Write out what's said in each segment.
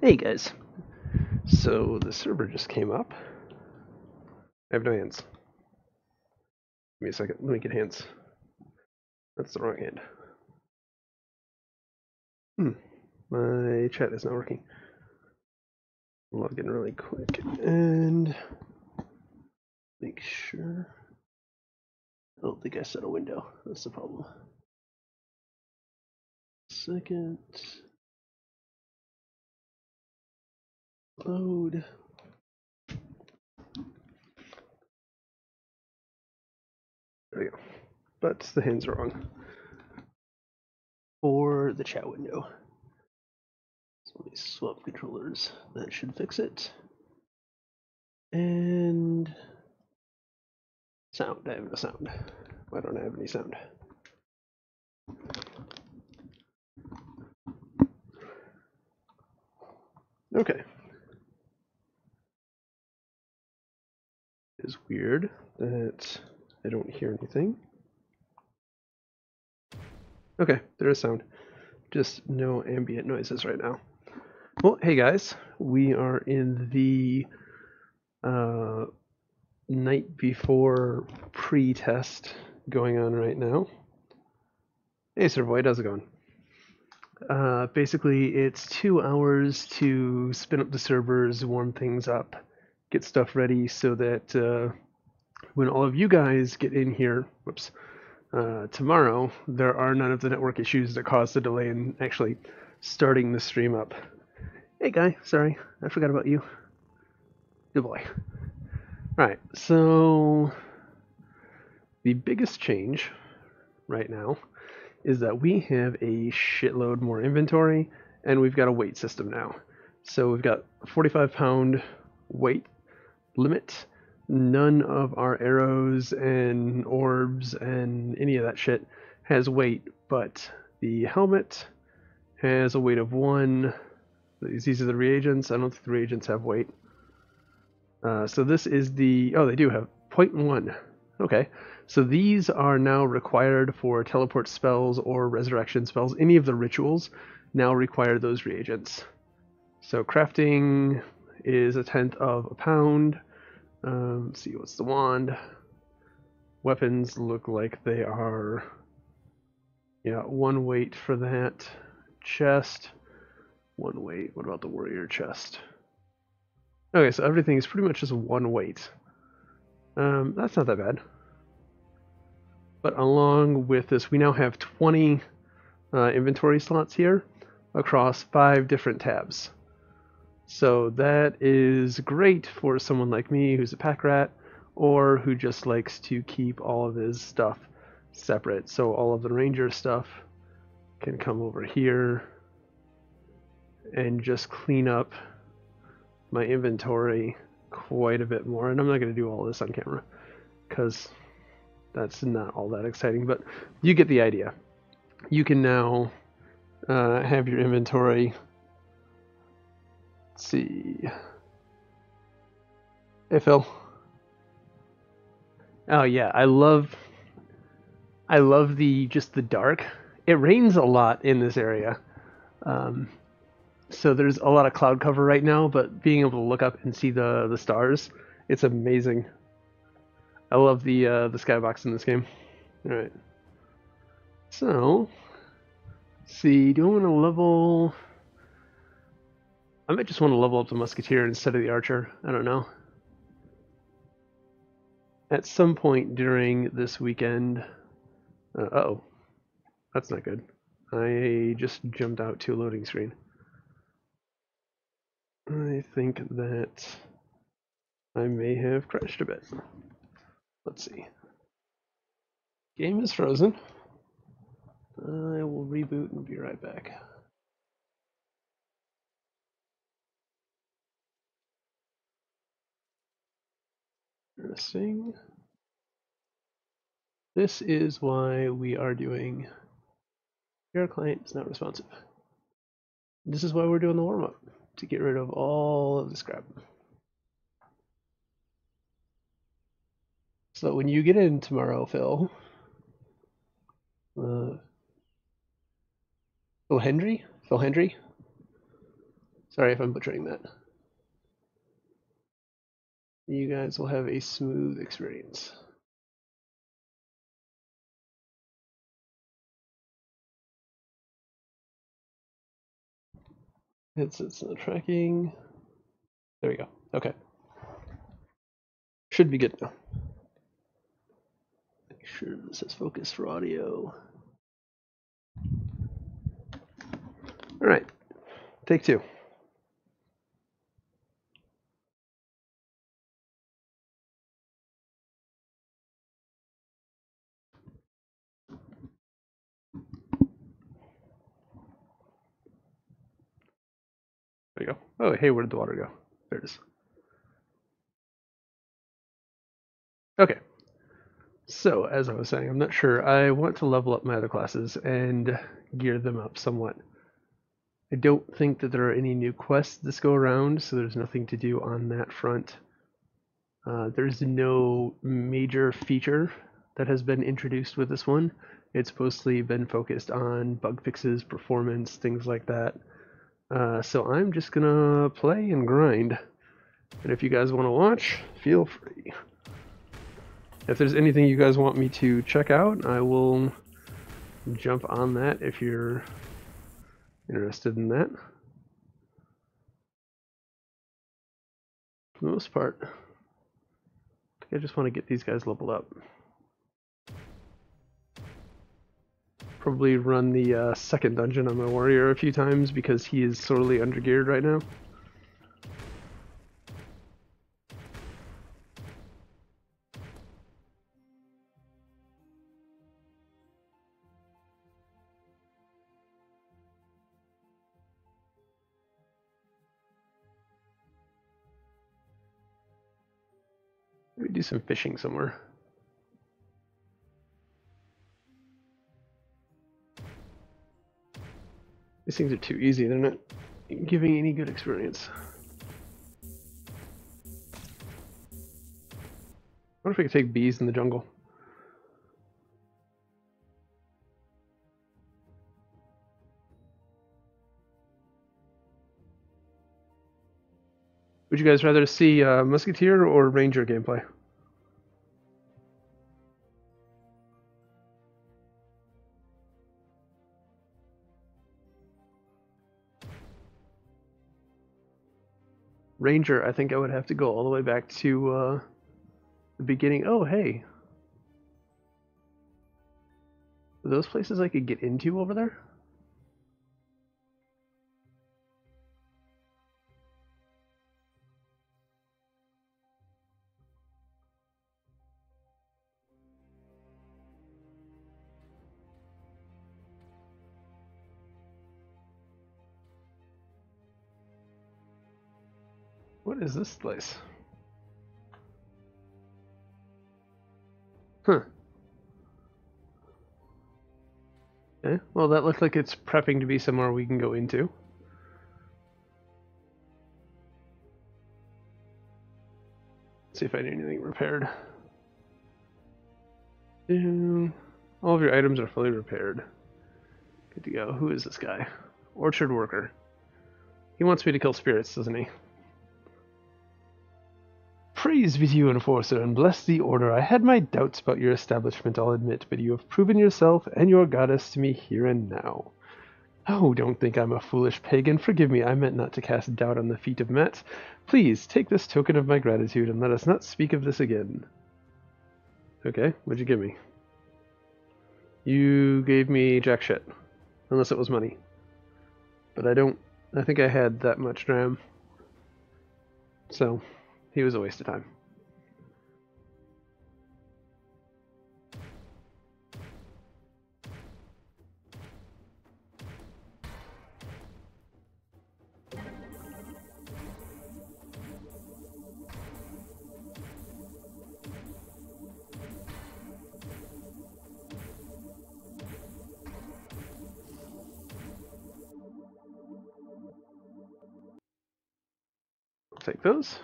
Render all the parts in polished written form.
Hey guys, so the server just came up. I have no hands. Give me a second, let me get hands. That's the wrong hand. My chat is not working. I'll log in really quick and make sure. I don't think I set a window, that's the problem. Second. Load. There we go. But the hands are wrong for the chat window. So let me swap controllers. That should fix it. And sound. I have no sound. Why don't I have any sound? Okay. It is weird that I don't hear anything. Okay, there is sound. Just no ambient noises right now. Well, hey guys, we are in the night before pre-test going on right now. Hey Sir Void, how's it going? Basically, it's 2 hours to spin up the servers, warm things up, get stuff ready so that when all of you guys get in here, tomorrow, there are none of the network issues that caused the delay in actually starting the stream up. Hey guy, sorry, I forgot about you. Good boy. Alright, so the biggest change right now is that we have a shitload more inventory and we've got a weight system now. So we've got a 45-pound weight limit. None of our arrows and orbs and any of that shit has weight, but the helmet has a weight of 1. These are the reagents. I don't think the reagents have weight. So this is the... Oh, they do have 0.1. Okay. So these are now required for teleport spells or resurrection spells. Any of the rituals now require those reagents. So crafting is 1/10 of a pound. Let's see, what's the wand? Weapons look like they are, 1 weight for that. Chest, 1 weight. What about the warrior chest? Okay, so everything is pretty much just 1 weight. That's not that bad. But along with this, we now have 20 inventory slots here across 5 different tabs. So that is great for someone like me who's a pack rat or who just likes to keep all of his stuff separate. So all of the ranger stuff can come over here and just clean up my inventory quite a bit more. And I'm not going to do all this on camera because that's not all that exciting, but you get the idea. You can now have your inventory. Let's see. Hey Phil. Oh yeah, I love the dark. It rains a lot in this area, so there's a lot of cloud cover right now. But being able to look up and see the stars, it's amazing. I love the skybox in this game. All right, so let's see. Do I want to level? I might just want to level up the musketeer instead of the archer. I don't know. At some point during this weekend. Uh-oh. That's not good. I just jumped out to a loading screen. I think that I may have crashed a bit. Let's see. Game is frozen. I will reboot and be right back. Interesting. This is why we are doing your client is not responsive. This is why we're doing the warm-up, to get rid of all of this crap. So when you get in tomorrow, Phil Hendry? Phil Hendry? Sorry if I'm butchering that. You guys will have a smooth experience. Headset's not tracking. There we go. Okay. Should be good now. Make sure this has focus for audio. All right. Take two. There you go. Oh, hey, where did the water go? There it is. Okay. So, as I was saying, I'm not sure. I want to level up my other classes and gear them up somewhat. I don't think that there are any new quests this go around, so there's nothing to do on that front. There's no major feature that has been introduced with this one. It's mostly been focused on bug fixes, performance, things like that. So I'm just gonna play and grind. And if you guys want to watch, feel free. If there's anything you guys want me to check out, I will jump on that if you're interested in that. For the most part, I just want to get these guys leveled up. Probably run the second dungeon on my warrior a few times because he is sorely undergeared right now. Maybe do some fishing somewhere. These things are too easy, they're not giving any good experience. I wonder if we could take bees in the jungle. Would you guys rather see Musketeer or Ranger gameplay? Ranger, I think I would have to go all the way back to the beginning. Oh, hey. Are those places I could get into over there? What is this place? Huh. Okay, well that looks like it's prepping to be somewhere we can go into. Let's see if I need anything repaired. All of your items are fully repaired. Good to go. Who is this guy? Orchard worker. He wants me to kill spirits, doesn't he? Praise be to you, Enforcer, and bless the Order. I had my doubts about your establishment, I'll admit, but you have proven yourself and your goddess to me here and now. Oh, don't think I'm a foolish pagan. Forgive me, I meant not to cast doubt on the feet of Met. Please, take this token of my gratitude, and let us not speak of this again. Okay, what'd you give me? You gave me jack shit. Unless it was money. But I think I had that much dram. So, he was a waste of time. Take those.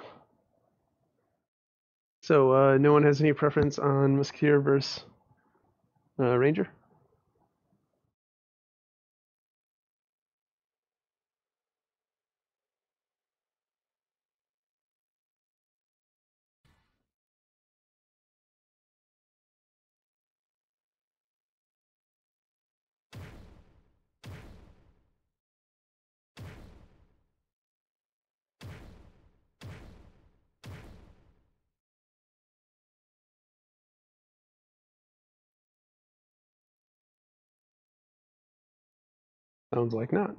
So, no one has any preference on Musketeer versus Ranger? Sounds like not.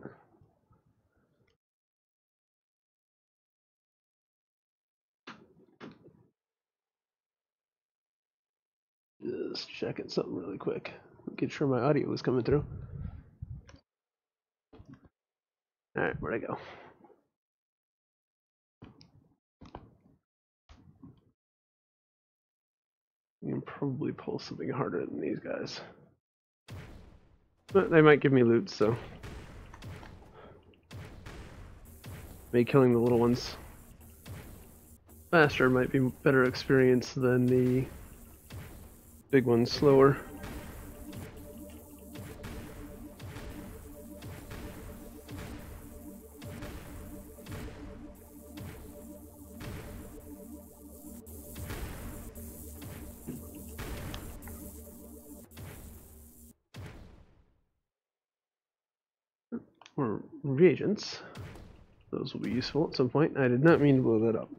Just checking something really quick. Get sure my audio was coming through. Alright, where'd I go? You can probably pull something harder than these guys. But they might give me loot, so. Maybe killing the little ones faster might be better experience than the big ones slower. Or reagents. Those will be useful at some point. I did not mean to blow that up.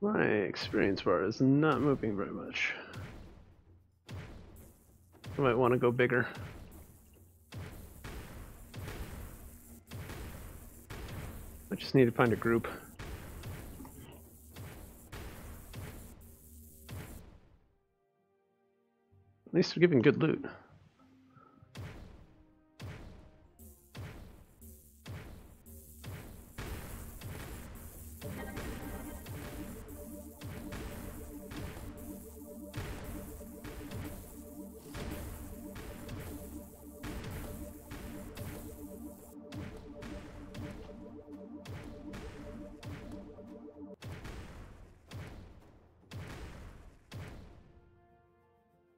My experience bar is not moving very much. I might want to go bigger. I just need to find a group. At least they're giving good loot.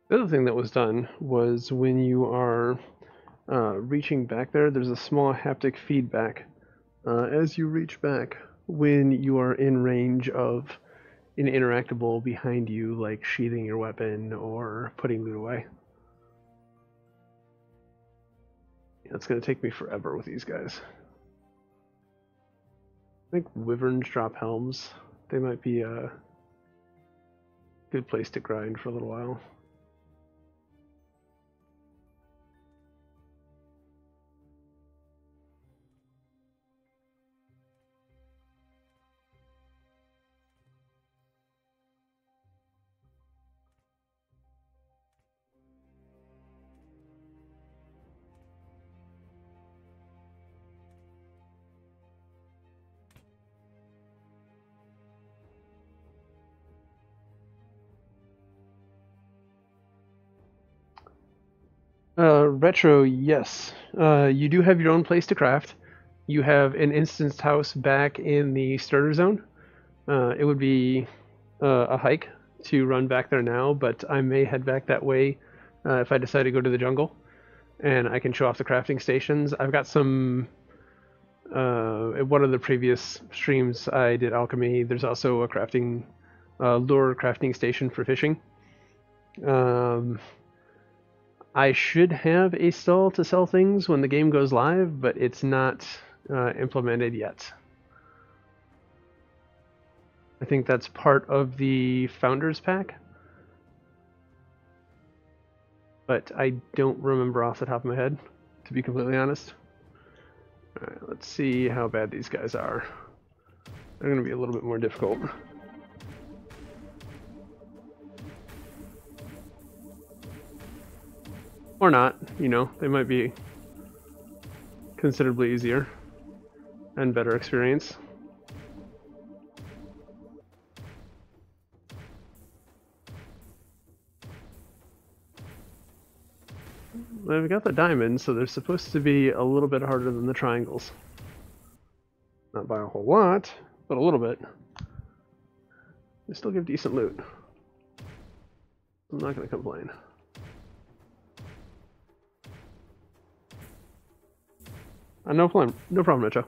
The other thing that was done was when you are reaching back there, there's a small haptic feedback as you reach back when you are in range of an interactable behind you, like sheathing your weapon or putting loot away. It's going to take me forever with these guys. I think wyverns drop helms. They might be a good place to grind for a little while. Retro, yes. You do have your own place to craft. You have an instanced house back in the starter zone. It would be a hike to run back there now, but I may head back that way if I decide to go to the jungle. And I can show off the crafting stations. I've got some... in one of the previous streams I did alchemy. There's also a crafting... lure crafting station for fishing. I should have a stall to sell things when the game goes live, but it's not implemented yet. I think that's part of the Founders Pack, but I don't remember off the top of my head, to be completely honest. Alright, let's see how bad these guys are. They're going to be a little bit more difficult. Or not, you know, they might be considerably easier and better experience. I've got the diamonds, so they're supposed to be a little bit harder than the triangles. Not by a whole lot, but a little bit. They still give decent loot. I'm not going to complain. No problem, Retro.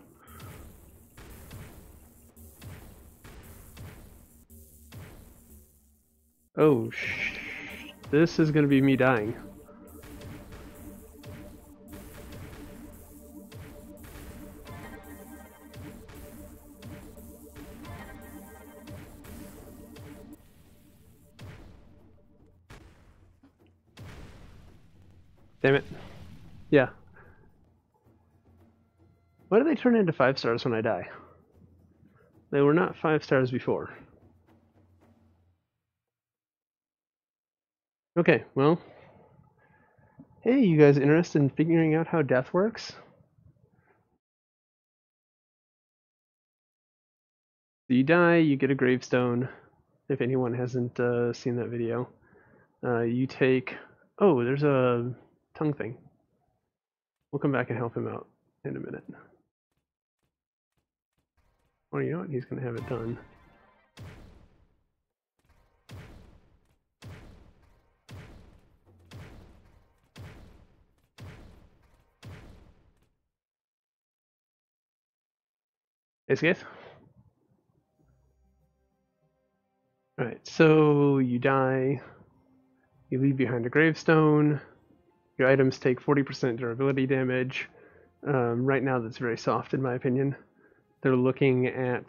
Oh, this is gonna be me dying. Damn it. Yeah. Why do they turn into 5 stars when I die? They were not 5 stars before. Okay, well. Hey, you guys interested in figuring out how death works? So you die, you get a gravestone, if anyone hasn't seen that video. You take... Oh, there's a tongue thing. We'll come back and help him out in a minute. Oh, you know what? He's going to have it done. Hey, Skith. Alright, so you die. You leave behind a gravestone. Your items take 40% durability damage. Right now, that's very soft, in my opinion. They're looking at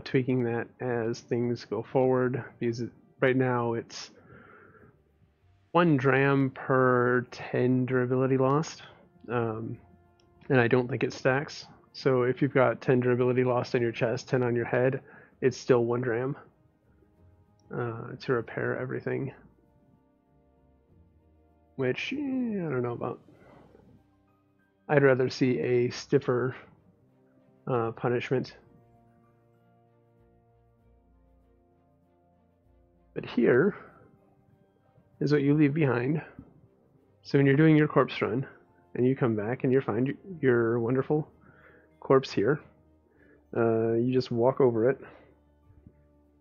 tweaking that as things go forward, because right now it's 1 dram per 10 durability lost, and I don't think it stacks. So if you've got 10 durability lost on your chest, 10 on your head, it's still 1 dram to repair everything. Which, I don't know about. I'd rather see a stiffer punishment. But here is what you leave behind. So when you're doing your corpse run, and you come back and you find your wonderful corpse here, you just walk over it,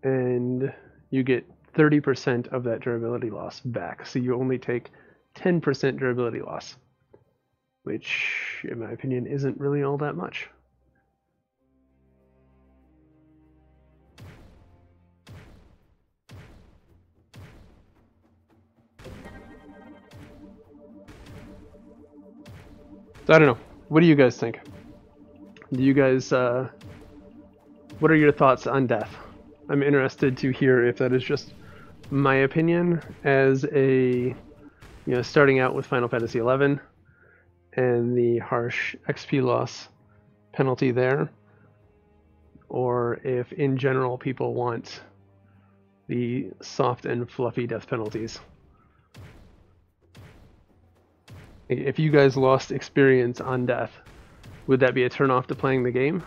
and you get 30% of that durability loss back. So you only take 10% durability loss, which, in my opinion, isn't really all that much. So I don't know. What do you guys think? Do you guys, what are your thoughts on death? I'm interested to hear if that is just my opinion as a, starting out with Final Fantasy XI and the harsh XP loss penalty there, or if in general people want the soft and fluffy death penalties. If you guys lost experience on death, would that be a turn-off to playing the game?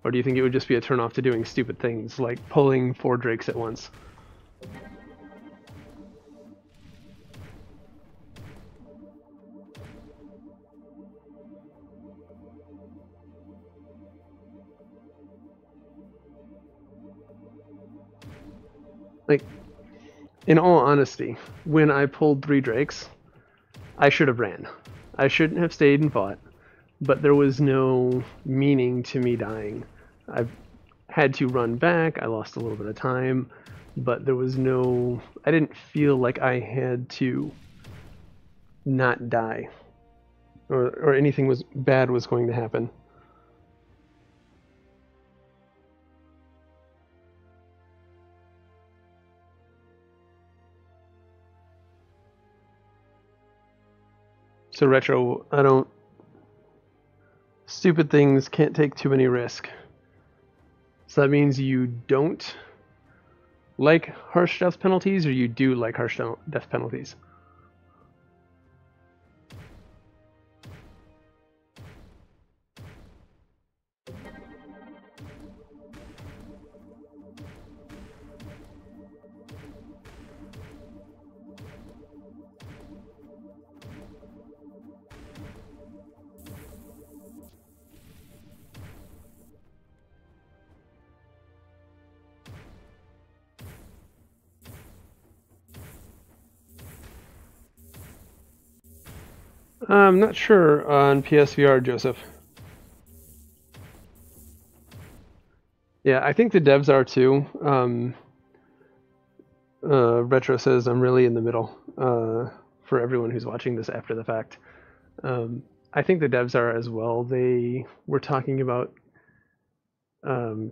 Or do you think it would just be a turn-off to doing stupid things, like pulling 4 drakes at once? Like, in all honesty, when I pulled 3 drakes, I should have ran. I shouldn't have stayed and fought, but there was no meaning to me dying. I had to run back, I lost a little bit of time, but there was no... I didn't feel like I had to not die, or anything bad was going to happen. So Retro, I don't... Stupid things can't take too many risks. So that means you don't like harsh death penalties, or you do like harsh death penalties? I'm not sure on PSVR, Joseph. Yeah, I think the devs are too. Retro says I'm really in the middle. For everyone who's watching this after the fact, I think the devs are as well. They were talking about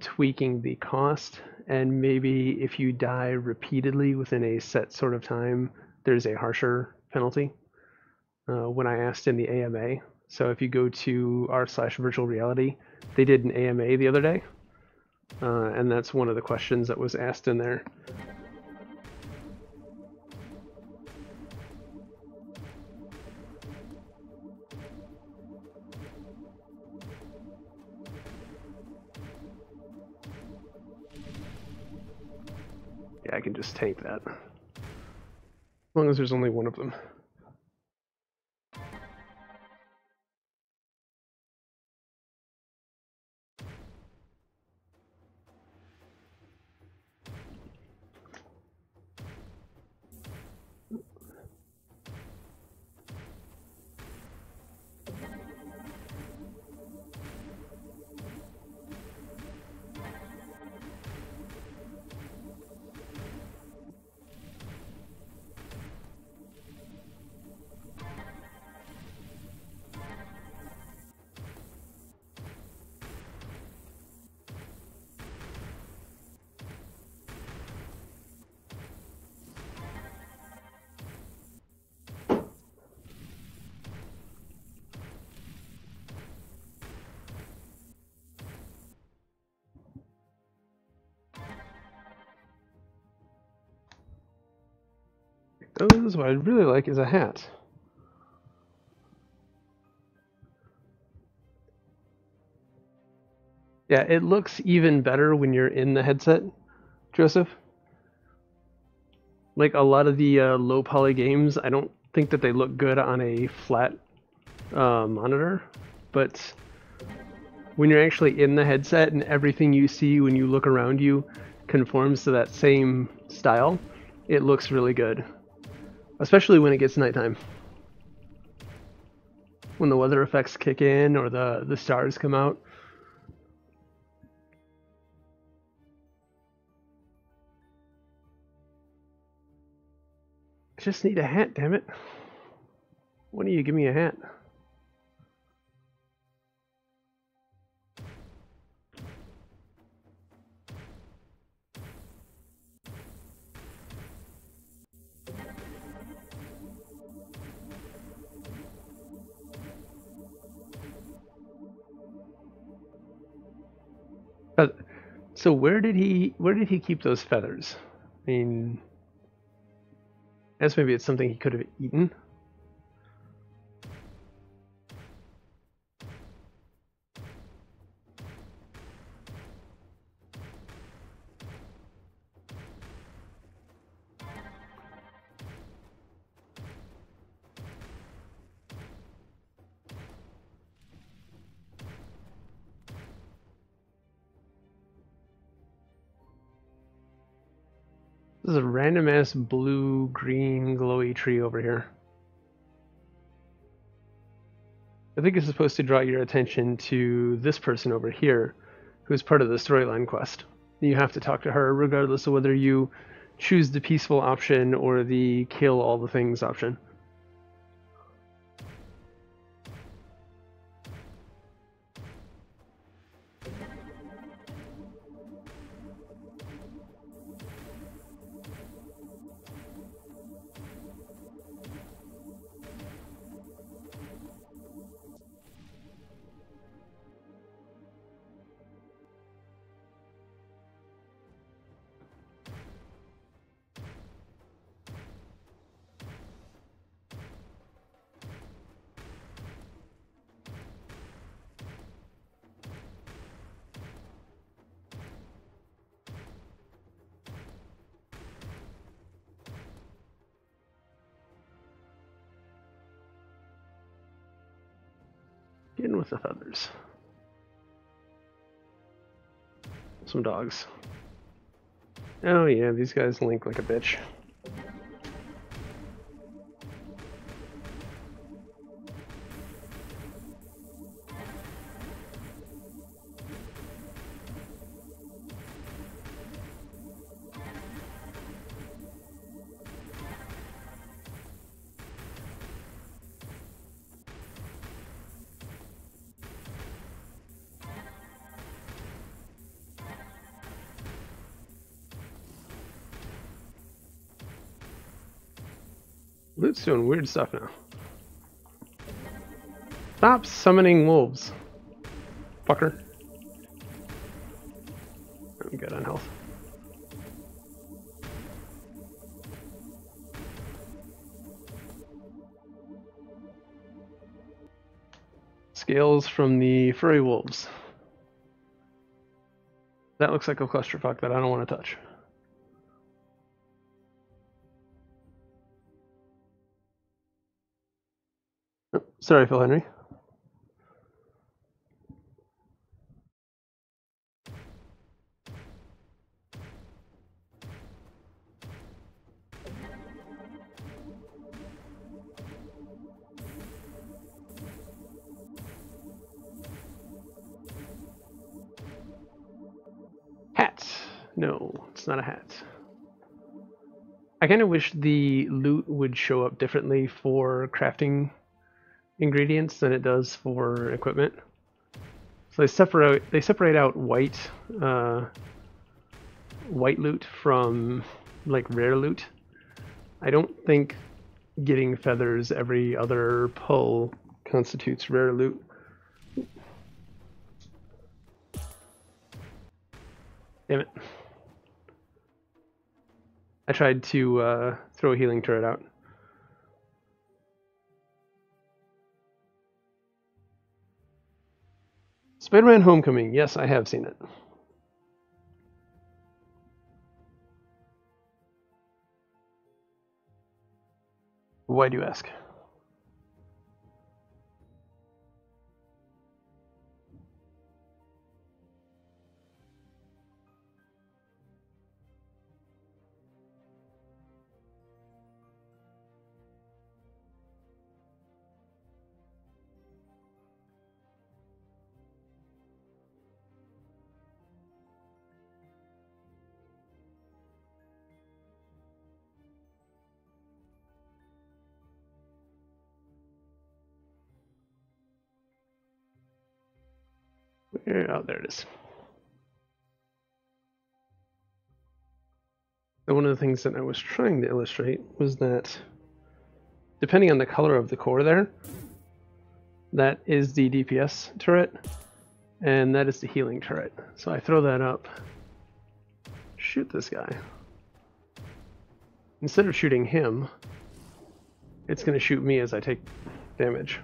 tweaking the cost, and maybe if you die repeatedly within a set sort of time, there's a harsher penalty. When I asked in the AMA, so if you go to r/virtual reality, they did an AMA the other day, and that's one of the questions that was asked in there. Yeah, I can just tank that. As long as there's only one of them. Those, what I'd really like is a hat. Yeah, it looks even better when you're in the headset, Joseph. Like a lot of the low poly games, I don't think that they look good on a flat monitor, but when you're actually in the headset and everything you see when you look around you conforms to that same style, it looks really good. Especially when it gets nighttime. When the weather effects kick in or the stars come out. I just need a hat, damn it. Why don't you give me a hat? So where did he keep those feathers? I mean, I guess maybe it's something he could have eaten. This is a random ass blue, green, glowy tree over here. I think it's supposed to draw your attention to this person over here, who's part of the storyline quest. You have to talk to her regardless of whether you choose the peaceful option or the kill all the things option. In with the feathers. Some dogs. Oh yeah, these guys link like a bitch. Loot's doing weird stuff now. Stop summoning wolves, fucker. I'm good on health. Scales from the furry wolves. That looks like a clusterfuck that I don't want to touch. Oh, sorry, Phil Henry. Hat. No, it's not a hat. I kind of wish the loot would show up differently for crafting ingredients than it does for equipment. So they separate out white loot from like rare loot. I don't think getting feathers every other pull constitutes rare loot. Damn it. I tried to throw a healing turret out. Spider-Man Homecoming. Yes, I have seen it. Why do you ask? Oh, there it is. So one of the things that I was trying to illustrate was that depending on the color of the core there, that is the DPS turret, and that is the healing turret. So I throw that up, shoot this guy. Instead of shooting him, it's going to shoot me as I take damage.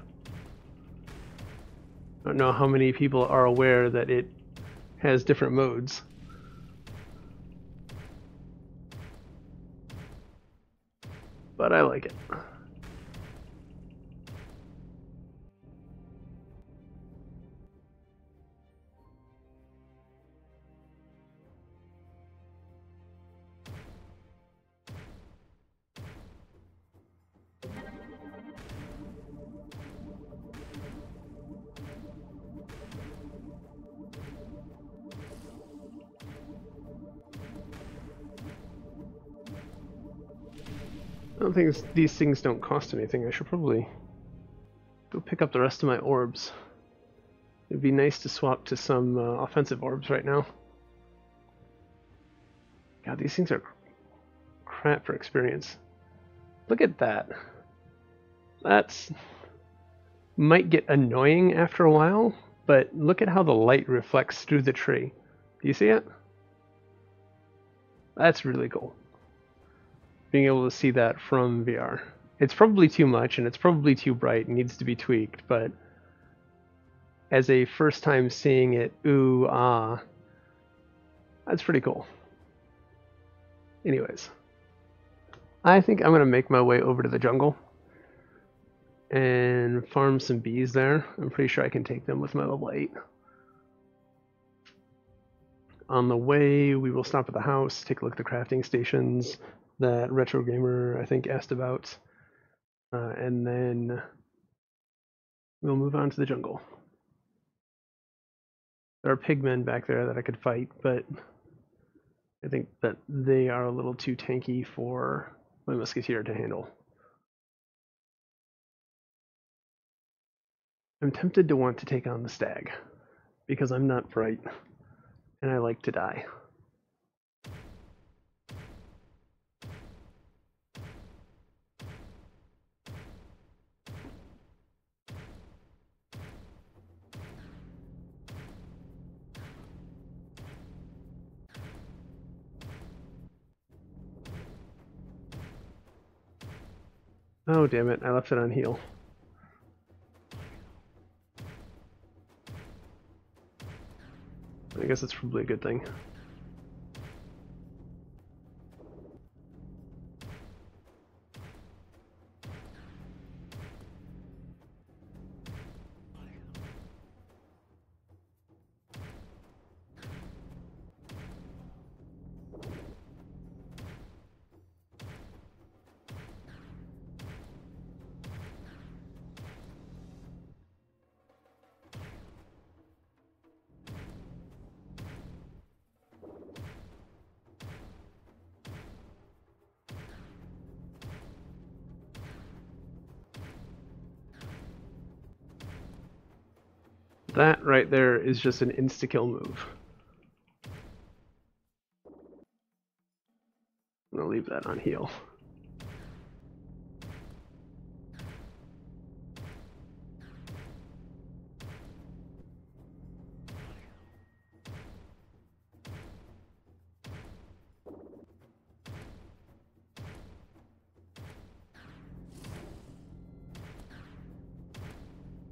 I don't know how many people are aware that it has different modes. But I like it. I don't think these things don't cost anything. I should probably go pick up the rest of my orbs. It'd be nice to swap to some offensive orbs right now. God, these things are crap for experience. Look at that. That's might get annoying after a while, but look at how the light reflects through the tree. Do you see it? That's really cool. Being able to see that from VR. It's probably too much and it's probably too bright and needs to be tweaked, but as a first time seeing it, ooh, ah, that's pretty cool. Anyways, I think I'm going to make my way over to the jungle and farm some bees there. I'm pretty sure I can take them with my level 8. On the way, we will stop at the house, take a look at the crafting stations that Retro Gamer, I think, asked about, and then we'll move on to the jungle. There are pigmen back there that I could fight, but I think that they are a little too tanky for my musketeer to handle. I'm tempted to want to take on the stag, because I'm not bright, and I like to die. Oh, damn it. I left it on heal. I guess it's probably a good thing. That right there is just an insta-kill move. I'm gonna leave that on heal.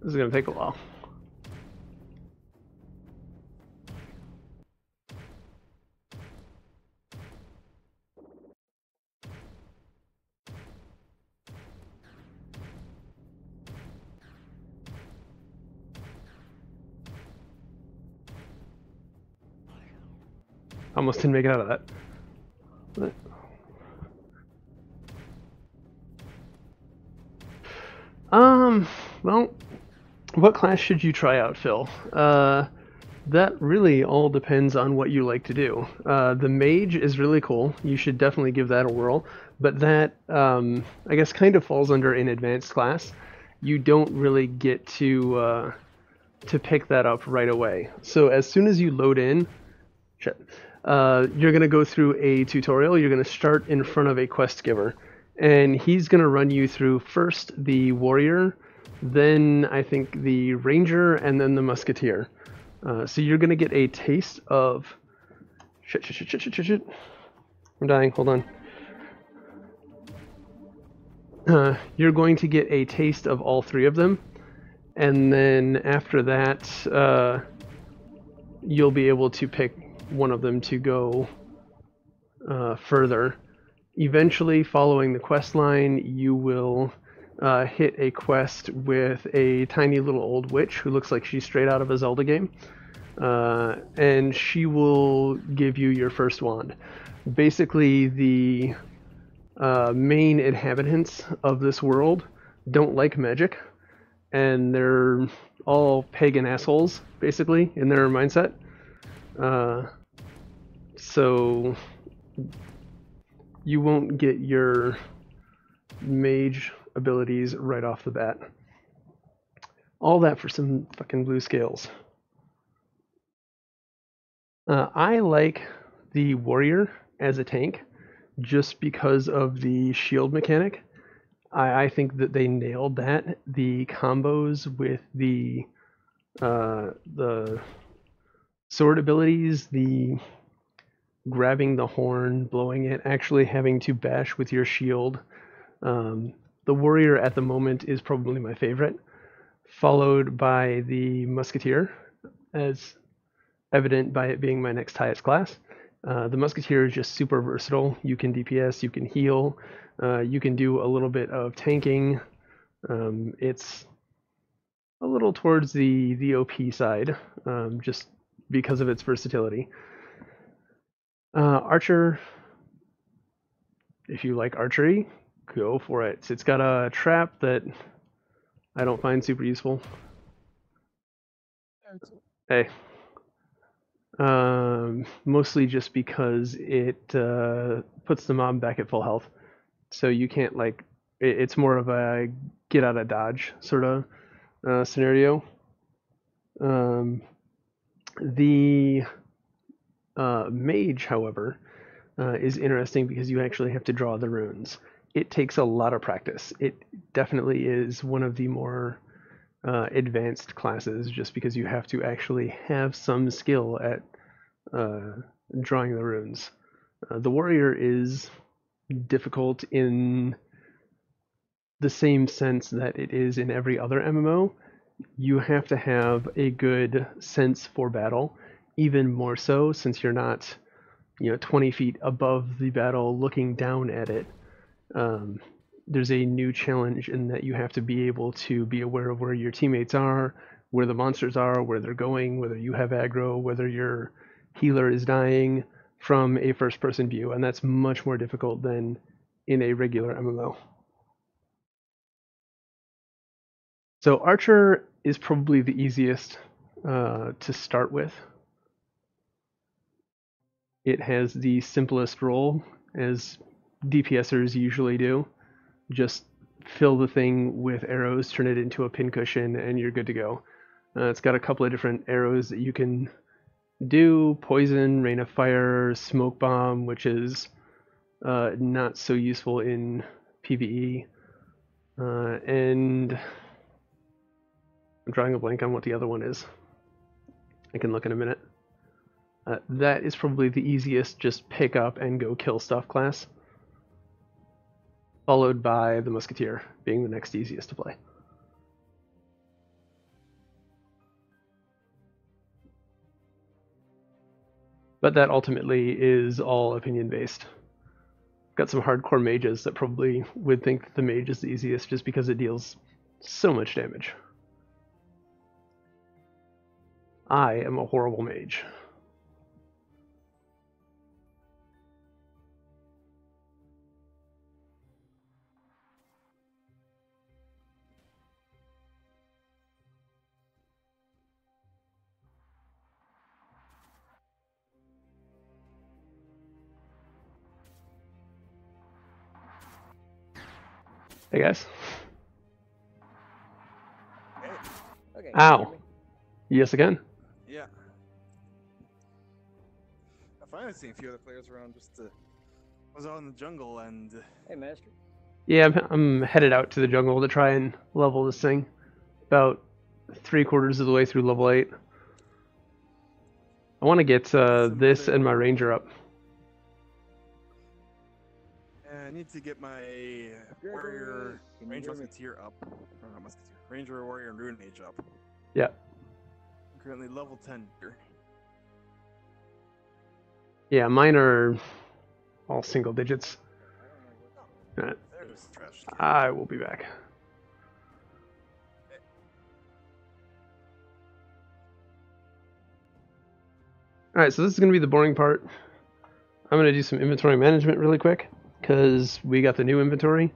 This is gonna take a while. Almost didn't make it out of that. Well, what class should you try out, Phil? That really all depends on what you like to do. The mage is really cool. You should definitely give that a whirl. But that, I guess, kind of falls under an advanced class. You don't really get to pick that up right away. So as soon as you load in, you're going to go through a tutorial. You're going to start in front of a quest giver. And he's going to run you through first the warrior, then I think the ranger, and then the musketeer. So you're going to get a taste of... Shit. I'm dying, hold on. You're going to get a taste of all three of them. And then after that, you'll be able to pick one of them to go further. Eventually, following the quest line, you will hit a quest with a tiny little old witch who looks like she's straight out of a Zelda game. And she will give you your first wand. Basically, the main inhabitants of this world don't like magic, and they're all pagan assholes, basically, in their mindset. So you won't get your mage abilities right off the bat. All that for some fucking blue scales. I like the warrior as a tank just because of the shield mechanic. I think that they nailed that. The combos with the sword abilities, the grabbing the horn, blowing it, actually having to bash with your shield. The warrior at the moment is probably my favorite, followed by the musketeer, as evident by it being my next highest class. The musketeer is just super versatile. You can DPS, you can heal, you can do a little bit of tanking. It's a little towards the OP side, just because of its versatility. Archer, if you like archery, go for it. It's got a trap that I don't find super useful. Hey. Mostly just because it puts the mob back at full health. So you can't, like, it's more of a get out of dodge sort of scenario. The mage, however, is interesting because you actually have to draw the runes. It takes a lot of practice. It definitely is one of the more advanced classes just because you have to actually have some skill at drawing the runes. The warrior is difficult in the same sense that it is in every other MMO. You have to have a good sense for battle, even more so since you're not, 20 feet above the battle looking down at it. There's a new challenge in that you have to be able to be aware of where your teammates are, where the monsters are, where they're going, whether you have aggro, whether your healer is dying from a first person view, and that's much more difficult than in a regular MMO. So Archer is probably the easiest to start with. It has the simplest role, as DPSers usually do. Just fill the thing with arrows, turn it into a pincushion, and you're good to go. It's got a couple of different arrows that you can do: poison, rain of fire, smoke bomb, which is not so useful in PvE, and I'm drawing a blank on what the other one is. I can look in a minute. That is probably the easiest, just pick up and go kill stuff class, followed by the Musketeer being the next easiest to play. But that ultimately is all opinion based. Got some hardcore mages that probably would think that the mage is the easiest just because it deals so much damage. I am a horrible mage. Hey guys. Hey. Okay. Ow. Yes again. Yeah. I finally seen a few other players around. Was out in the jungle and. Hey, Master. Yeah, I'm headed out to the jungle to try and level this thing. About 3/4 of the way through level 8. I want to get this and my ranger up. I need to get my warrior, ranger musketeer up. Or not musketeer. Ranger, warrior, and rune mage up. Yeah. I'm currently level 10 here. Yeah, mine are all single digits. Alright. There's trash. I will be back. Alright, so this is going to be the boring part. I'm going to do some inventory management really quick, because we got the new inventory.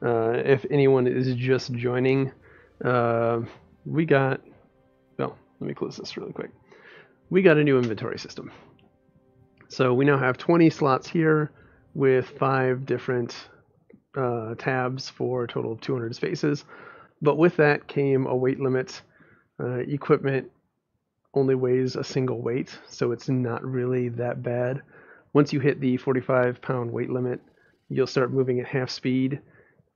If anyone is just joining, we got... Well, let me close this really quick. We got a new inventory system. So we now have 20 slots here with 5 different tabs for a total of 200 spaces. But with that came a weight limit. Equipment only weighs a single weight, so it's not really that bad. Once you hit the 45-pound weight limit, you'll start moving at half speed.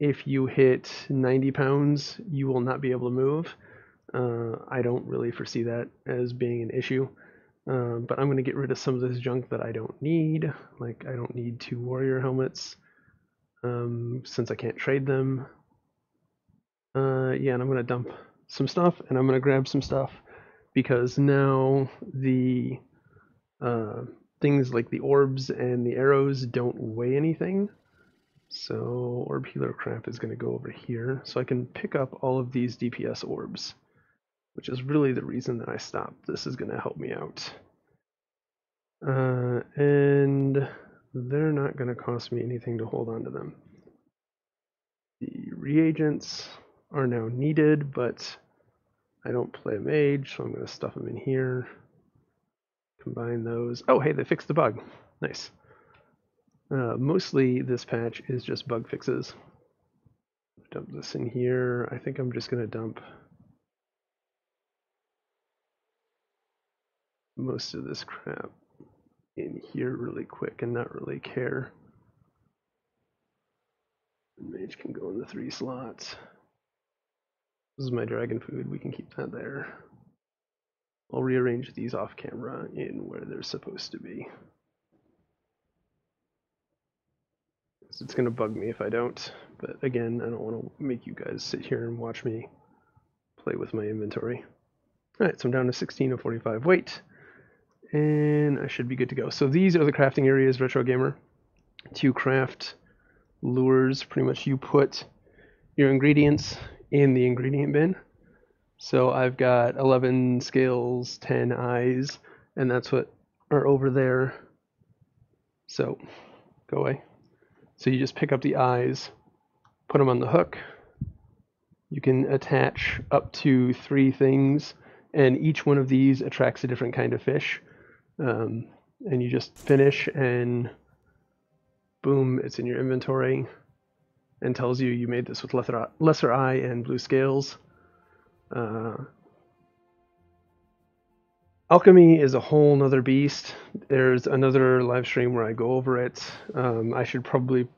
If you hit 90 pounds, you will not be able to move. I don't really foresee that as being an issue. But I'm going to get rid of some of this junk that I don't need. Like, I don't need 2 warrior helmets, since I can't trade them. Yeah, and I'm going to dump some stuff, and I'm going to grab some stuff, because now the things like the orbs and the arrows don't weigh anything. So orb healer crap is going to go over here, so I can pick up all of these DPS orbs, which is really the reason that I stopped. This is going to help me out. And they're not going to cost me anything to hold on to them. The reagents are now needed, but I don't play a mage, so I'm going to stuff them in here. Combine those. Oh, hey, they fixed the bug. Nice. Mostly this patch is just bug fixes. Dump this in here. I think I'm just going to dump most of this crap in here really quick and not really care. The mage can go in the 3 slots. This is my dragon food. We can keep that there. I'll rearrange these off camera in where they're supposed to be. So it's going to bug me if I don't. But again, I don't want to make you guys sit here and watch me play with my inventory. Alright, so I'm down to 16 of 45 weight. And I should be good to go. So these are the crafting areas, Retro Gamer. To craft lures, pretty much you put your ingredients in the ingredient bin. So I've got 11 scales, 10 eyes, and that's what are over there. So, go away. So you just pick up the eyes, put them on the hook. You can attach up to 3 things, and each one of these attracts a different kind of fish. And you just finish, and boom, it's in your inventory, and tells you you made this with lesser eye and blue scales. Alchemy is a whole nother beast. There's another live stream where I go over it. I should probably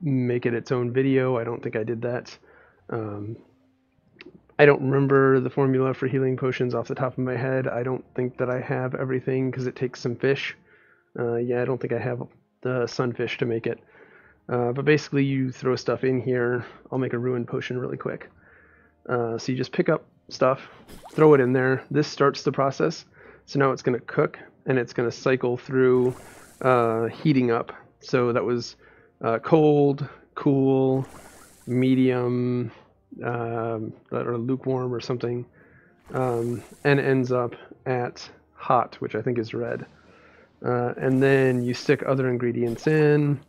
make it its own video. I don't think I did that. I don't remember the formula for healing potions off the top of my head. I don't think that I have everything because it takes some fish. Yeah, I don't think I have the sunfish to make it. But basically you throw stuff in here. I'll make a ruin potion really quick. So you just pick up stuff, throw it in there. This starts the process. So now it's going to cook, and it's going to cycle through heating up. So that was cold, cool, medium, or lukewarm or something, and ends up at hot, which I think is red. And then you stick other ingredients in,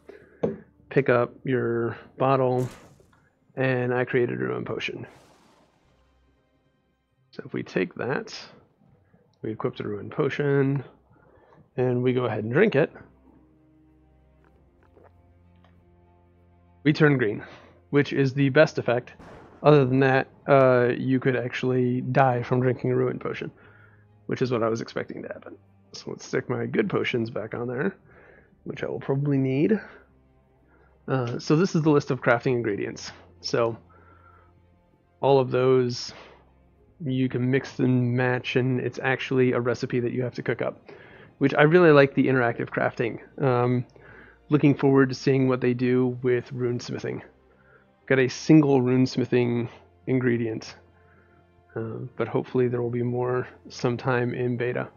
pick up your bottle, and I created a ruin potion. So if we take that, we equip the ruin potion, and we go ahead and drink it, we turn green, which is the best effect. Other than that, you could actually die from drinking a ruin potion, which is what I was expecting to happen. So let's stick my good potions back on there, which I will probably need. So this is the list of crafting ingredients. So all of those you can mix and match, and it's actually a recipe that you have to cook up, which I really like the interactive crafting. Looking forward to seeing what they do with runesmithing. Got a single runesmithing ingredient, but hopefully there will be more sometime in beta.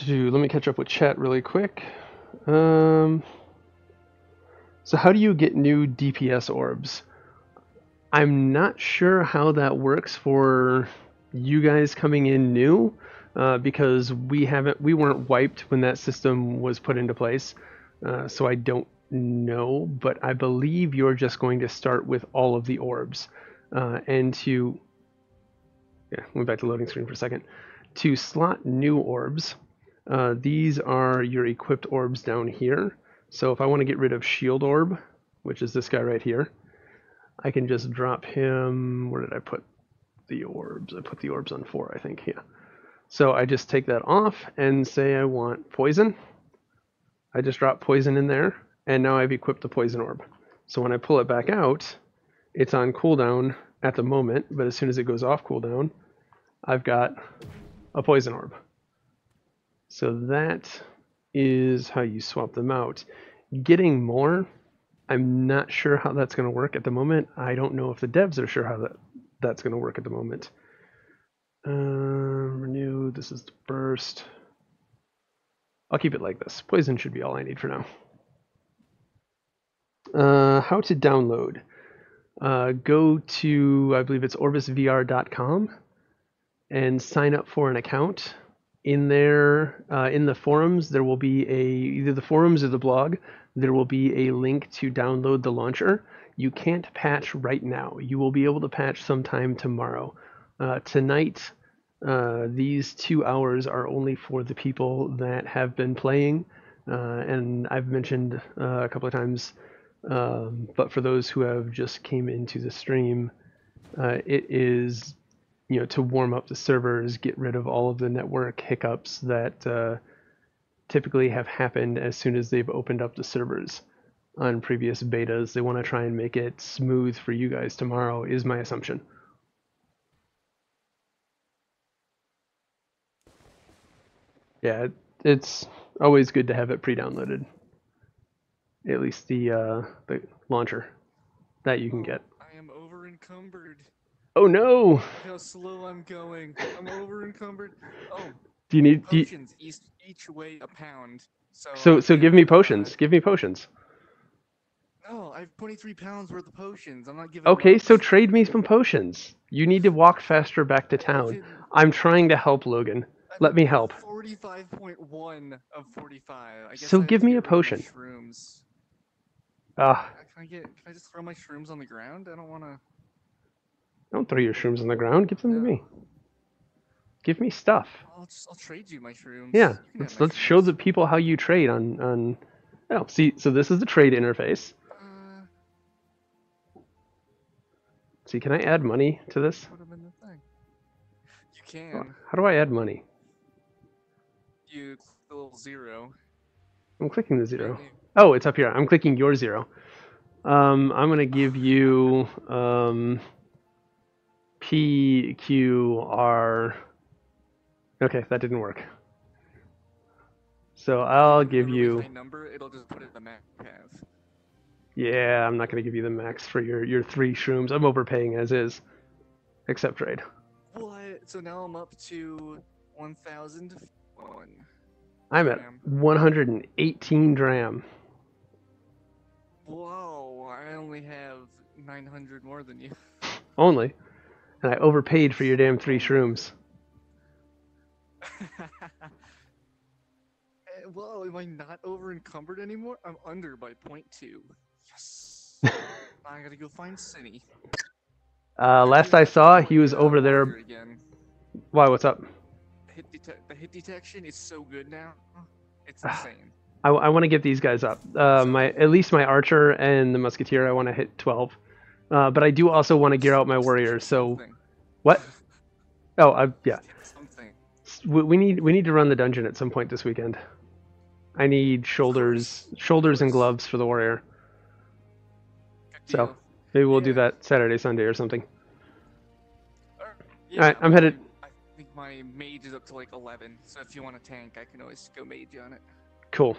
Let me catch up with chat really quick. So how do you get new DPS orbs? I'm not sure how that works for you guys coming in new, because we weren't wiped when that system was put into place, so I don't know, but I believe you're just going to start with all of the orbs, and went back to loading screen for a second. To slot new orbs, these are your equipped orbs down here. So if I want to get rid of Shield Orb, which is this guy right here, I can just drop him. Where did I put the orbs? I put the orbs on 4, I think. Yeah. So I just take that off and say I want poison. I just drop poison in there, and now I've equipped the poison orb. So when I pull it back out, it's on cooldown at the moment, but as soon as it goes off cooldown, I've got a poison orb. So that is how you swap them out. Getting more, I'm not sure how that's going to work at the moment. I don't know if the devs are sure how that's going to work at the moment. Renew, this is the burst. I'll keep it like this. Poison should be all I need for now. How to download. Go to, I believe it's orbusvr.com, and sign up for an account. In there, in the forums, there will be either the forums or the blog, there will be a link to download the launcher. You can't patch right now. You will be able to patch sometime tomorrow. Tonight, these 2 hours are only for the people that have been playing, and I've mentioned a couple of times, but for those who have just came into the stream, it is to warm up the servers, get rid of all of the network hiccups that typically have happened as soon as they've opened up the servers on previous betas. They want to try and make it smooth for you guys tomorrow, is my assumption. Yeah, it's always good to have it pre-downloaded. At least the launcher that you can get. I am over encumbered. Oh no! Look how slow I'm going. I'm over encumbered. Oh, Do you need? potions each weigh a pound. So So I've give me got potions. Give me potions. no, I have 23 pounds worth of potions. I'm not giving them Okay, up. so trade me some potions. You need to walk faster back to I've town. hit I'm trying to help Logan. I'm Let at me help. 45.1 of 45. I guess So I have give to me get a rid of my potion. shrooms. Ah, Can I just throw my shrooms on the ground? I don't want to. don't throw your shrooms on the ground. Give them to No. me. Give me stuff. I'll trade you my shrooms. Yeah, You can have my let's show shrooms. the people how you trade on. Oh, see, so this is the trade interface. Uh, See, can I add money to this? put them in the thing. You can. How do I add money? You click the little zero. I'm clicking the Right zero. there. Oh, it's up here. I'm clicking your zero. I'm gonna give you PQR. Okay, that didn't work. So If you I'll give me a give really you. high number, it'll just put it in the map path. Yeah, I'm not gonna give you the max for your three shrooms. I'm overpaying as is. Accept trade. What? So now I'm up to 1,001. I'm at Damn. 118 dram. Whoa, I only have 900 more than you. Only. And I overpaid for your damn three Only. shrooms. Whoa, am I not over encumbered anymore? I'm under by 0.2. Yes. I gotta go find Cinny. I do Last I have to saw, he join was over Warrior there. again. Why, what's up? The hit detection is so good now. It's insane. I want to get these guys up. So At least my archer and the musketeer, I want to hit 12. But I do also want to gear out my warrior. hit So something. what? Oh, yeah. Hit something. We need to run the dungeon at some point this weekend. I need shoulders and gloves for the warrior. Good So deal. maybe we'll do Yeah. that Saturday, Sunday, or something. Yeah. All right, I I'm mean, headed. I think my mage is up to like 11. So if you want a tank, I can always go mage on it. Cool.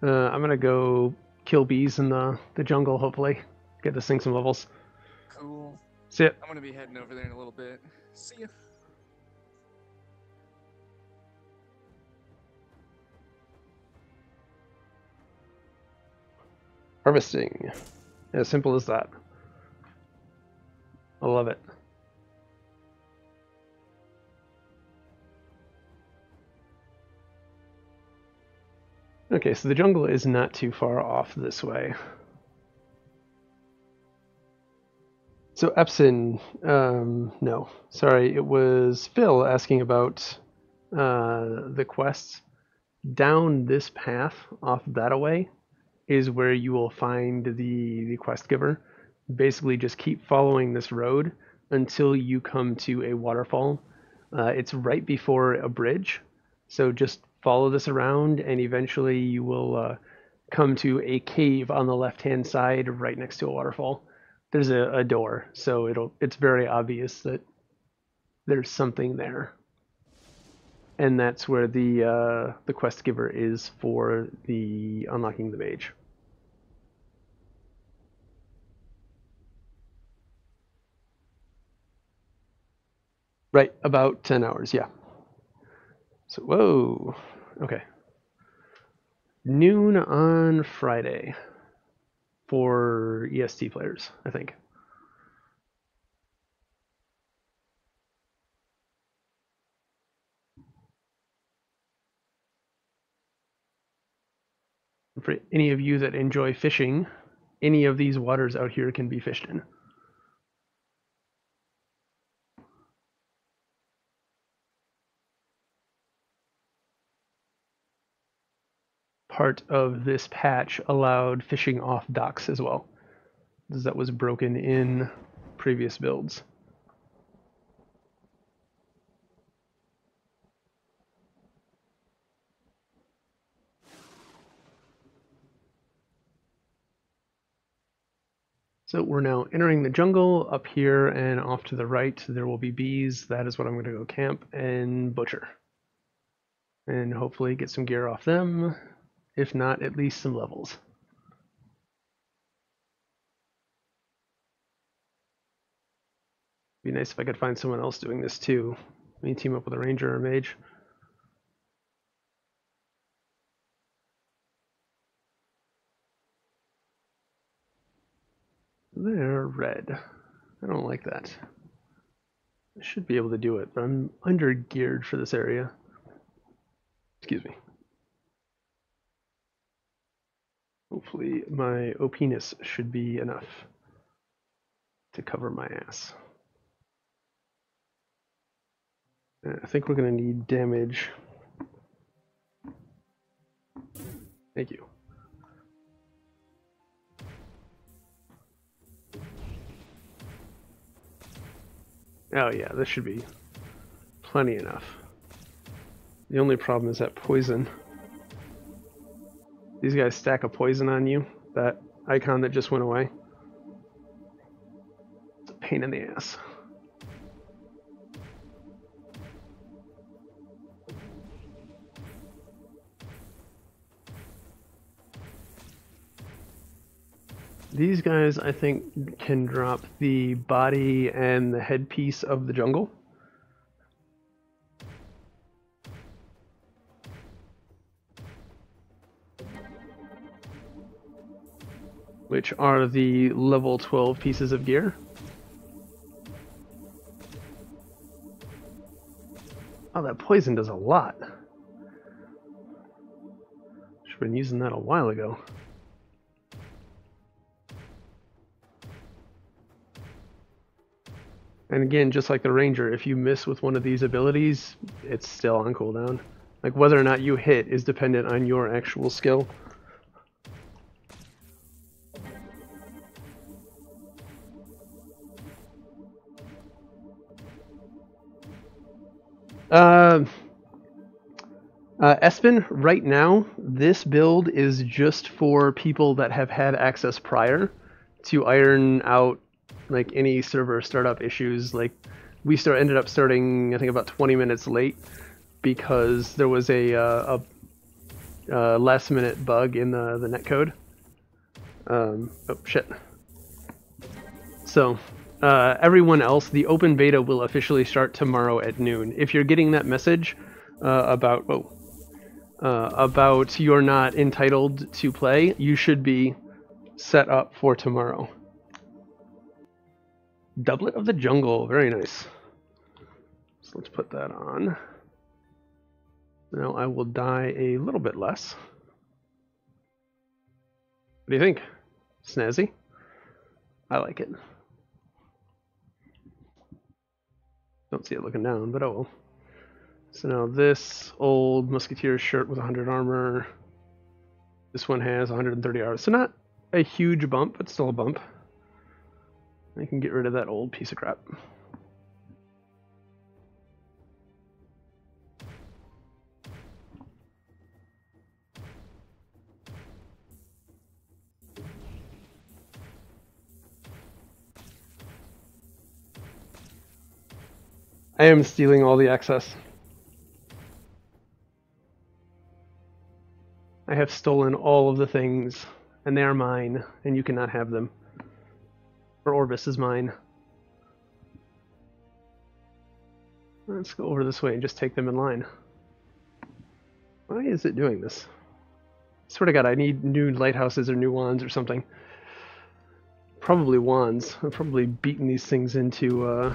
I'm gonna go kill bees in the jungle. Hopefully, get this thing some levels. Cool. See ya. I'm gonna be heading over there in a little bit. See ya. Harvesting. As simple as that. I love it. Okay, so the jungle is not too far off this way. So Epson, no, sorry, it was Phil asking about the quests. Down this path, off that away, is where you will find the quest giver. Basically, just keep following this road until you come to a waterfall. It's right before a bridge, so just follow this around, and eventually you will come to a cave on the left-hand side, right next to a waterfall. There's a door, so it's very obvious that there's something there, and that's where the quest giver is for the unlocking the mage. Right, about 10 hours, yeah. So, whoa, okay. Noon on Friday for EST players, I think. For any of you that enjoy fishing, any of these waters out here can be fished in. Part of this patch allowed fishing off docks as well, as that was broken in previous builds. So we're now entering the jungle. Up here and off to the right there will be bees. That is what I'm going to go camp and butcher. And hopefully get some gear off them. If not, at least some levels. Be nice if I could find someone else doing this too. Maybe team up with a ranger or a mage. They're red. I don't like that. I should be able to do it, but I'm under geared for this area. Excuse me. Hopefully my OPness should be enough to cover my ass. I think we're going to need damage. Thank you. Oh yeah, this should be plenty enough. The only problem is that poison. These guys stack a poison on you. That icon that just went away. It's a pain in the ass. These guys, I think, can drop the body and the headpiece of the jungle. Which are the level 12 pieces of gear. Oh, that poison does a lot. Should have been using that a while ago. And again, just like the ranger, if you miss with one of these abilities, it's still on cooldown. Like whether or not you hit is dependent on your actual skill. Espen, right now, this build is just for people that have had access prior to iron out like any server startup issues. Like we ended up starting, I think, about 20 minutes late because there was a last minute bug in the netcode. Oh shit. So everyone else, the open beta will officially start tomorrow at noon. If you're getting that message about you're not entitled to play, you should be set up for tomorrow. Doublet of the Jungle, very nice. So let's put that on. Now I will die a little bit less. What do you think? Snazzy? I like it. Don't see it looking down, but oh well. So now this old musketeer shirt with 100 armor. This one has 130 armor. So not a huge bump, but still a bump. I can get rid of that old piece of crap. I am stealing all the excess. I have stolen all of the things, and they are mine, and you cannot have them. For Orbus is mine. Let's go over this way and just take them in line. Why is it doing this? I swear to God, I need new lighthouses or new wands or something. Probably wands. I've probably beaten these things into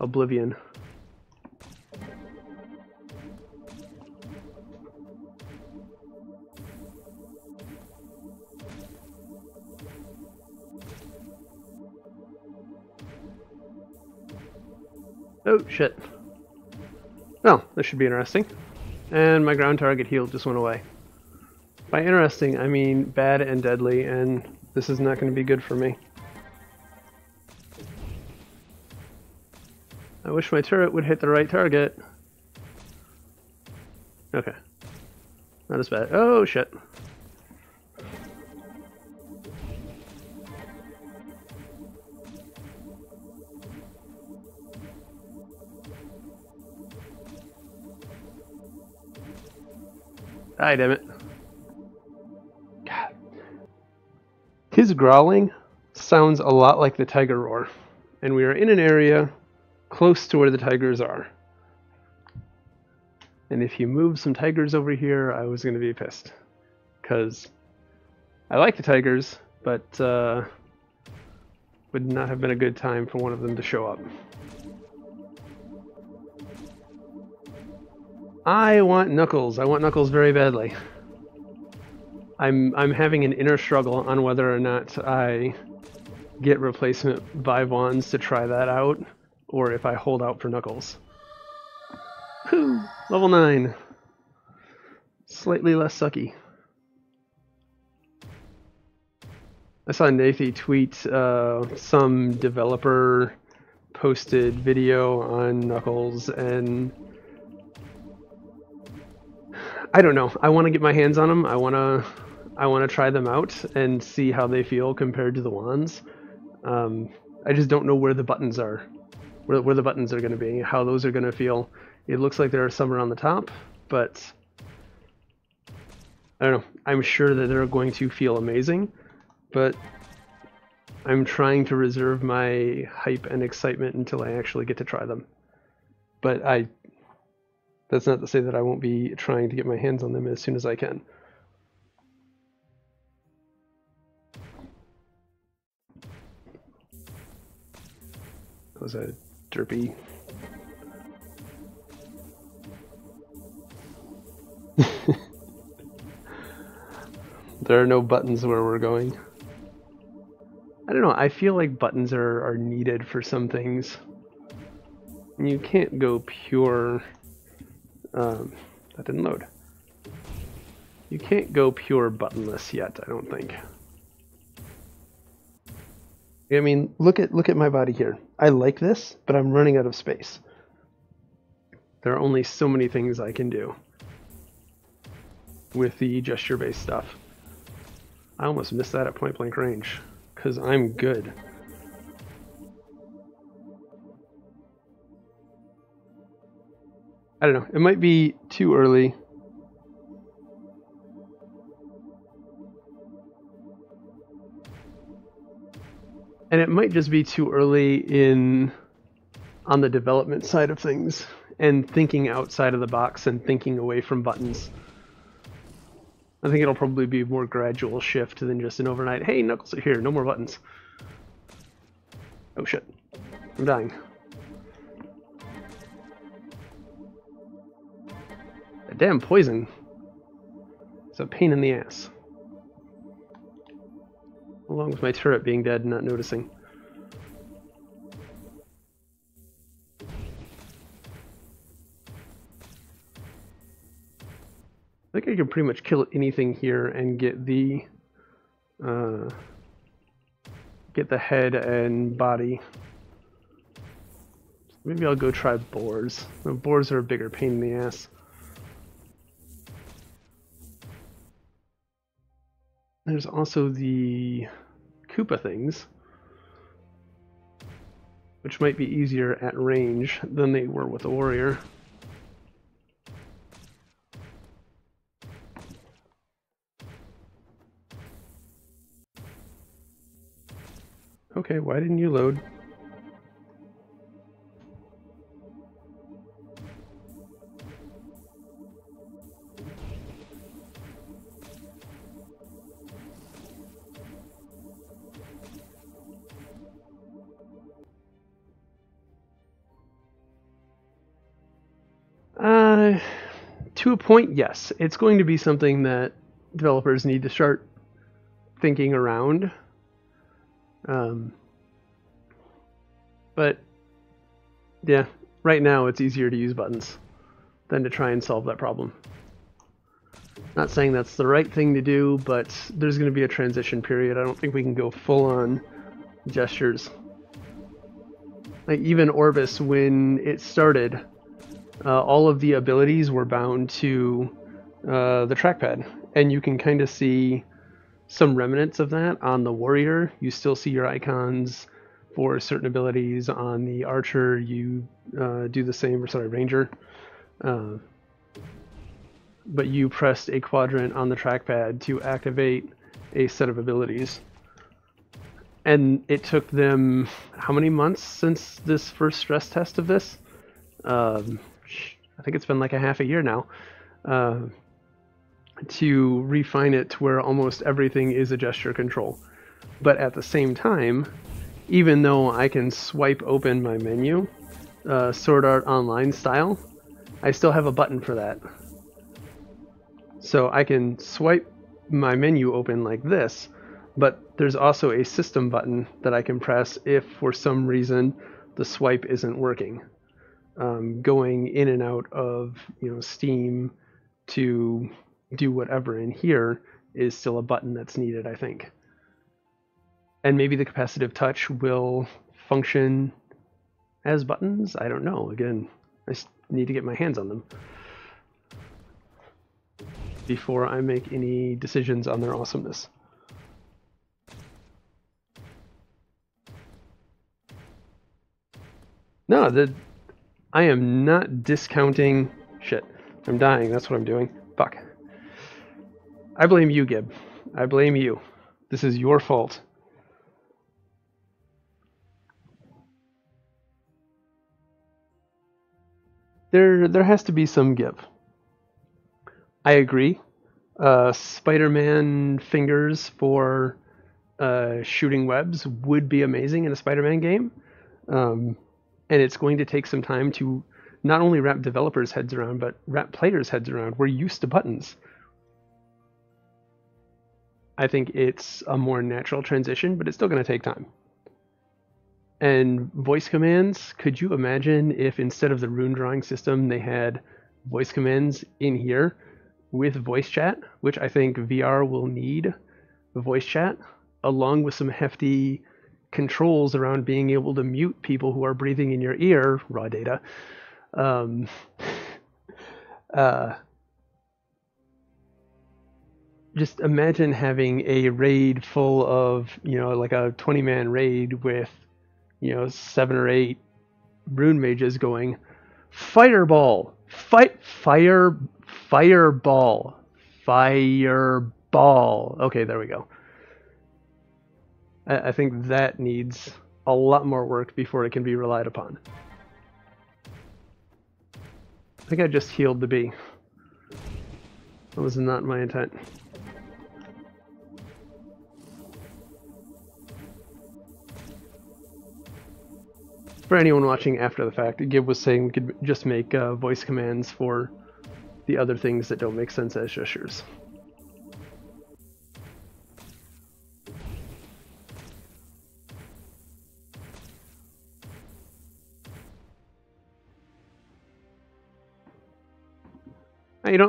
oblivion. Oh, shit. Well, this should be interesting. And my ground target heal just went away. By interesting, I mean bad and deadly, and this is not going to be good for me. I wish my turret would hit the right target. Okay. Not as bad. Oh, shit. Ah, damn it. God. His growling sounds a lot like the tiger roar, and we are in an area close to where the tigers are. And if you move some tigers over here, I was going to be pissed. Because I like the tigers, but would not have been a good time for one of them to show up. I want Knuckles. I want Knuckles very badly. I'm having an inner struggle on whether or not I get replacement Vivons to try that out, or if I hold out for Knuckles. Whew, level 9. Slightly less sucky. I saw Nathy tweet some developer posted video on Knuckles, and I don't know. I want to get my hands on them. I want to try them out and see how they feel compared to the wands. I just don't know where the buttons are, where the buttons are going to be, how those are going to feel. It looks like there are some around the top, but I don't know. I'm sure that they're going to feel amazing, but I'm trying to reserve my hype and excitement until I actually get to try them. But that's not to say that I won't be trying to get my hands on them as soon as I can. That was a derpy. There are no buttons where we're going. I don't know, I feel like buttons are needed for some things. You can't go pure... that didn't load. You can't go pure buttonless yet, I don't think. I mean, look at my body here. I like this, but I'm running out of space. There are only so many things I can do with the gesture-based stuff. I almost missed that at point-blank range, because I'm good. I don't know, it might be too early. And it might just be too early on the development side of things, and thinking outside of the box and thinking away from buttons. I think it'll probably be a more gradual shift than just an overnight, hey, Knuckles are here, no more buttons. Oh shit, I'm dying. That damn poison. It's a pain in the ass. Along with my turret being dead and not noticing. I think I can pretty much kill anything here and get the head and body. Maybe I'll go try boars. The boars are a bigger pain in the ass. There's also the Koopa things, which might be easier at range than they were with the warrior. Okay, why didn't you load? To a point, yes. It's going to be something that developers need to start thinking around. But yeah, right now it's easier to use buttons than to try and solve that problem. Not saying that's the right thing to do, but there's going to be a transition period. I don't think we can go full on gestures. Like even Orbus, when it started, all of the abilities were bound to the trackpad, and you can kind of see some remnants of that on the warrior. You still see your icons for certain abilities. On the archer, you do the same, or sorry, ranger. but you pressed a quadrant on the trackpad to activate a set of abilities. And it took them how many months since this first stress test of this? I think it's been like a half a year now, to refine it to where almost everything is a gesture control. But at the same time, even though I can swipe open my menu, Sword Art Online style, I still have a button for that. So I can swipe my menu open like this, but there's also a system button that I can press if for some reason the swipe isn't working. Going in and out of Steam to do whatever in here is still a button that's needed, I think. And maybe the capacitive touch will function as buttons? I don't know. Again, I just need to get my hands on them before I make any decisions on their awesomeness. No, I am not discounting shit. I'm dying, that's what I'm doing. Fuck. I blame you, Gib. I blame you. This is your fault. There has to be some give. I agree. Spider-Man fingers for shooting webs would be amazing in a Spider-Man game. And it's going to take some time to not only wrap developers' heads around, but wrap players' heads around. We're used to buttons. I think it's a more natural transition, but it's still going to take time. And voice commands, could you imagine if instead of the rune drawing system, they had voice commands in here with voice chat, which I think VR will need voice chat, along with some hefty controls around being able to mute people who are breathing in your ear, raw data. Just imagine having a raid full of, like a 20-man raid with, 7 or 8 rune mages going, fireball, fireball, fireball. Okay, there we go. I think that needs a lot more work before it can be relied upon. I think I just healed the bee. That was not my intent. For anyone watching after the fact, Gib was saying we could just make voice commands for the other things that don't make sense as gestures.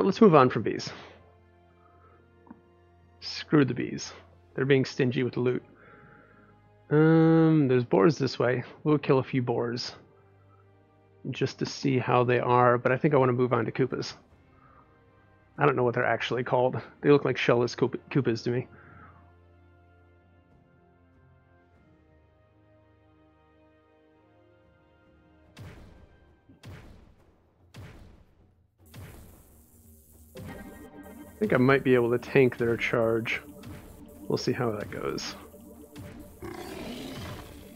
Let's move on from bees. Screw the bees. They're being stingy with the loot. There's boars this way. We'll kill a few boars just to see how they are, but I think I want to move on to Koopas. I don't know what they're actually called. They look like shellless Koopas to me. I think I might be able to tank their charge. We'll see how that goes.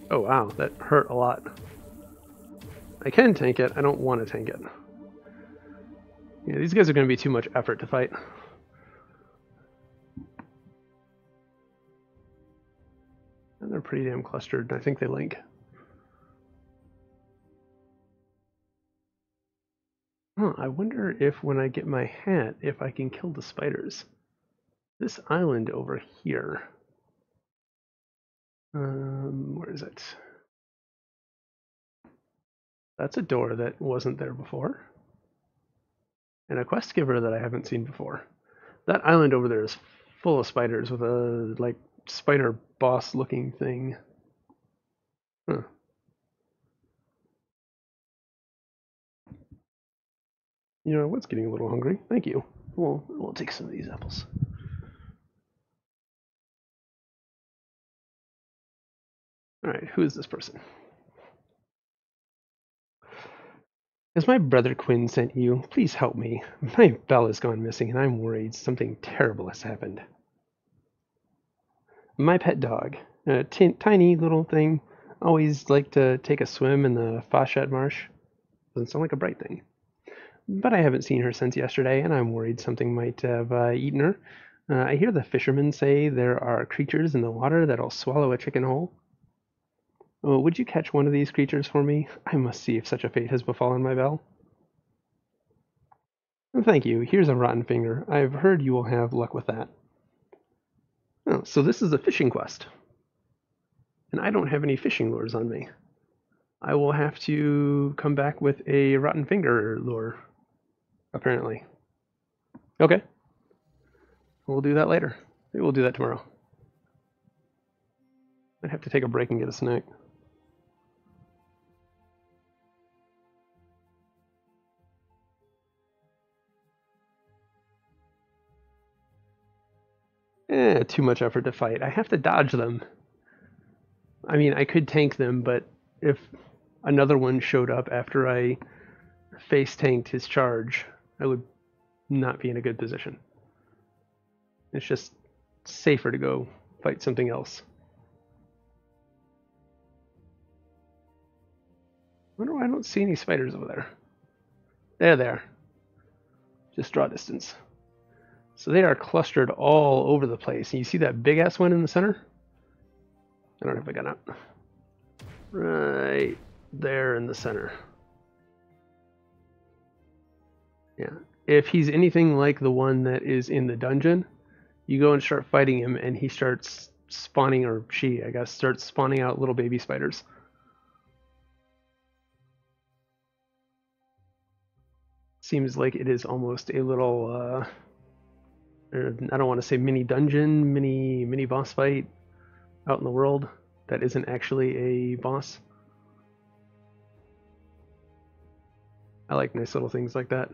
Oh wow, that hurt a lot. I can tank it, I don't want to tank it. Yeah, these guys are going to be too much effort to fight. And they're pretty damn clustered, and I think they link. Huh, I wonder if when I get my hat, if I can kill the spiders. This island over here. Where is it? That's a door that wasn't there before. And a quest giver that I haven't seen before. That island over there is full of spiders with a, like, spider boss looking thing. Huh. I was getting a little hungry. Thank you. We'll take some of these apples. Alright, who is this person? Has my brother Quinn sent you? Please help me. My bell has gone missing and I'm worried something terrible has happened. My pet dog, a tiny little thing, always liked to take a swim in the Fauchet Marsh. Doesn't sound like a bright thing. But I haven't seen her since yesterday, and I'm worried something might have eaten her. I hear the fishermen say there are creatures in the water that'll swallow a chicken whole. Oh, would you catch one of these creatures for me? I must see if such a fate has befallen my bell. Thank you. Here's a rotten finger. I've heard you will have luck with that. Oh, so this is a fishing quest. And I don't have any fishing lures on me. I will have to come back with a rotten finger lure, apparently. Okay. We'll do that later. Maybe we'll do that tomorrow. I'd have to take a break and get a snack. Too much effort to fight. I have to dodge them. I mean, I could tank them, but if another one showed up after I face tanked his charge, I would not be in a good position. It's just safer to go fight something else. I wonder why I don't see any spiders over there. There they are. Just draw distance. So they are clustered all over the place. And you see that big ass one in the center? I don't know if I got out. Right there in the center. Yeah. If he's anything like the one that is in the dungeon, you go and start fighting him and he starts spawning, or she, I guess, starts spawning out little baby spiders. Seems like it is almost a little, I don't want to say mini dungeon, mini boss fight out in the world that isn't actually a boss. I like nice little things like that.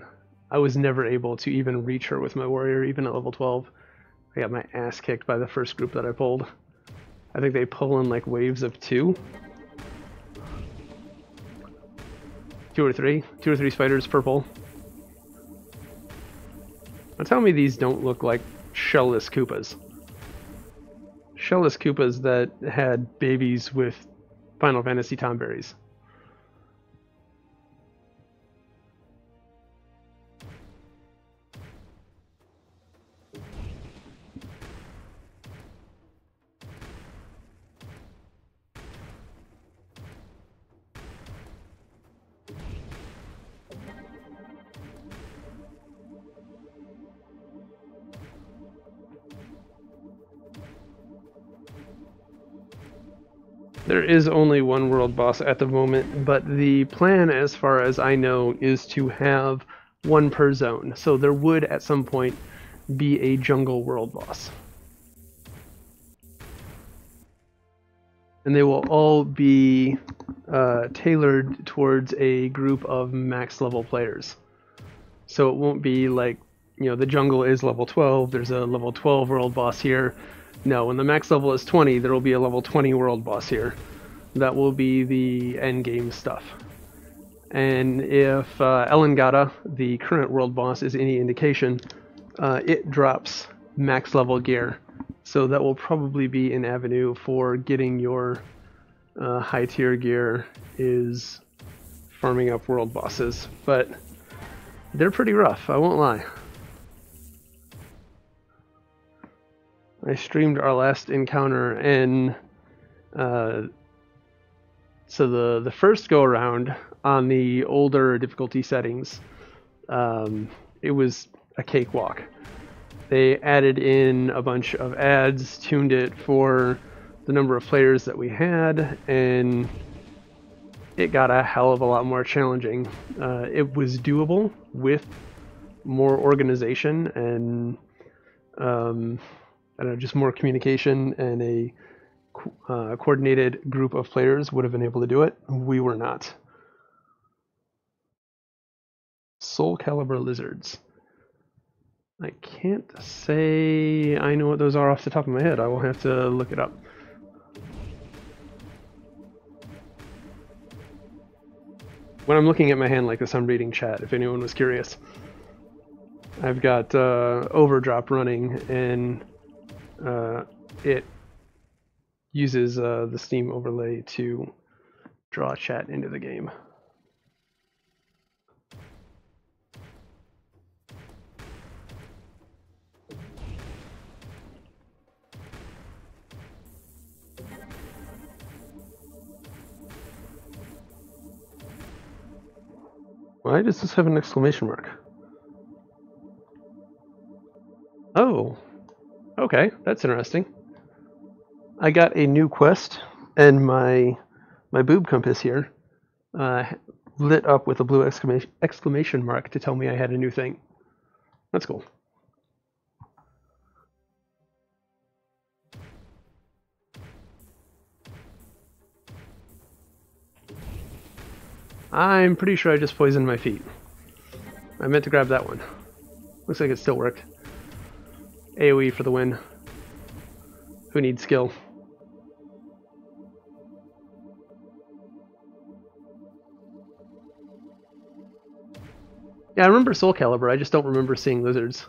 I was never able to even reach her with my warrior, even at level 12. I got my ass kicked by the first group that I pulled. I think they pull in like waves of 2. 2 or 3. 2 or 3 spiders per pull. Now tell me these don't look like shellless Koopas. Shellless Koopas that had babies with Final Fantasy Tomberries. There is only one world boss at the moment, but the plan, as far as I know, is to have one per zone. So there would, at some point, be a jungle world boss. And they will all be tailored towards a group of max level players. So it won't be like, you know, the jungle is level 12, there's a level 12 world boss here. No, when the max level is 20, there will be a level 20 world boss here. That will be the end game stuff. And if Elengata, the current world boss, is any indication, it drops max level gear. So that will probably be an avenue for getting your high tier gear, is farming up world bosses. But they're pretty rough, I won't lie. I streamed our last encounter, and so the first go around on the older difficulty settings, it was a cakewalk. They added in a bunch of ads, tuned it for the number of players that we had, and it got a hell of a lot more challenging. It was doable with more organization and I don't know, just more communication, and a coordinated group of players would have been able to do it. We were not. Soul Calibur lizards. I can't say I know what those are off the top of my head. I will have to look it up. When I'm looking at my hand like this, I'm reading chat, if anyone was curious. I've got Overdrop running, and it uses the Steam overlay to draw chat into the game. Why does this have an exclamation mark? Oh, okay, that's interesting. I got a new quest, and my boob compass here lit up with a blue exclamation mark to tell me I had a new thing. That's cool. I'm pretty sure I just poisoned my feet. I meant to grab that one. Looks like it still worked. AoE for the win. Who needs skill? Yeah, I remember Soul Calibur, I just don't remember seeing lizards.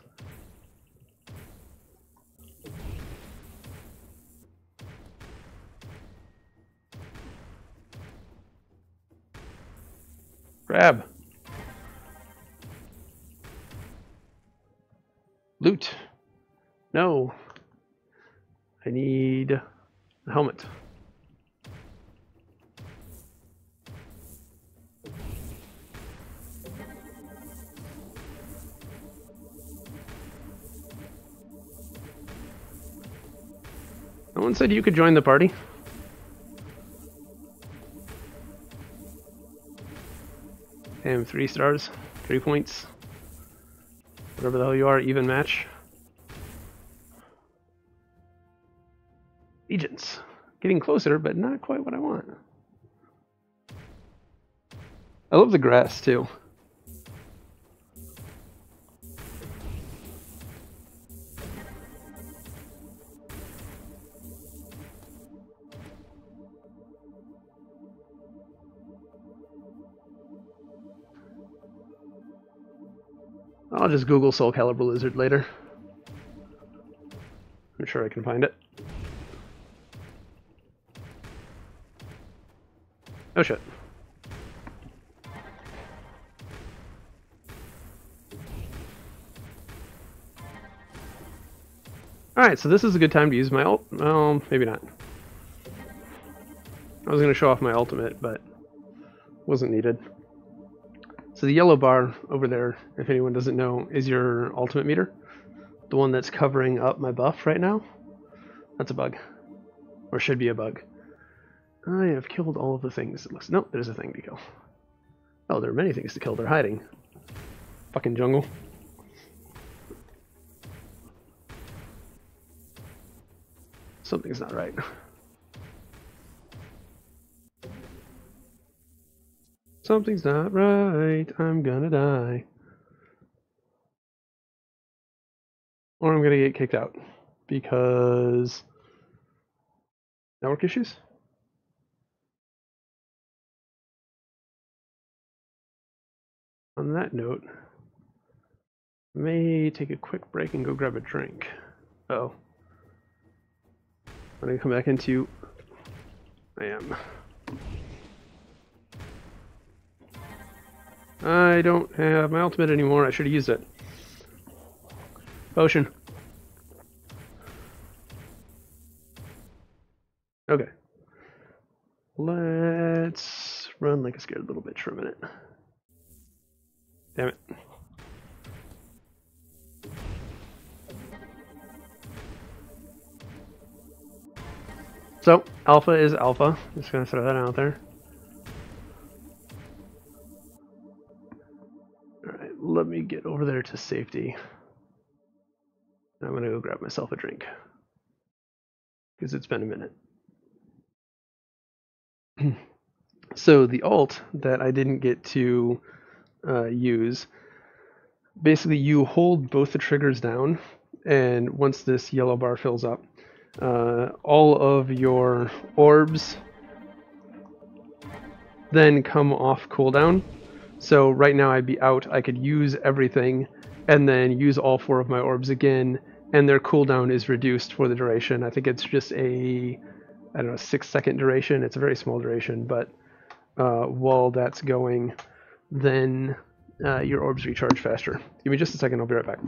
Grab. Loot. No. I need a helmet. No one said you could join the party. Damn, 3 stars, 3 points. Whatever the hell you are, even match. Agents. Getting closer, but not quite what I want. I love the grass, too. I'll just Google Soul Calibur Lizard later. I'm sure I can find it. Oh shit. Alright, so this is a good time to use my ult. Well, maybe not. I was going to show off my ultimate, but wasn't needed. So the yellow bar over there, if anyone doesn't know, is your ultimate meter. The one that's covering up my buff right now. That's a bug. Or should be a bug. I have killed all of the things. It looks. Nope, there's a thing to kill. Oh, there are many things to kill. They're hiding. Fucking jungle. Something's not right. Something's not right. I'm gonna die. Or I'm gonna get kicked out. Because... network issues? On that note, I may take a quick break and go grab a drink. Oh. I'm gonna come back into... I am. I don't have my ultimate anymore. I should have used it. Potion. Okay. Let's run like a scared little bitch for a minute. Damn it. So, alpha is alpha. Just gonna throw that out there. Alright, let me get over there to safety. I'm gonna go grab myself a drink. Because it's been a minute. So the ult that I didn't get to use, basically you hold both the triggers down, and once this yellow bar fills up, all of your orbs then come off cooldown. So right now I'd be out, I could use everything, and then use all 4 of my orbs again, and their cooldown is reduced for the duration. I think it's just a, I don't know, 6-second duration. It's a very small duration, but while that's going, then your orbs recharge faster. Give me just a second, I'll be right back.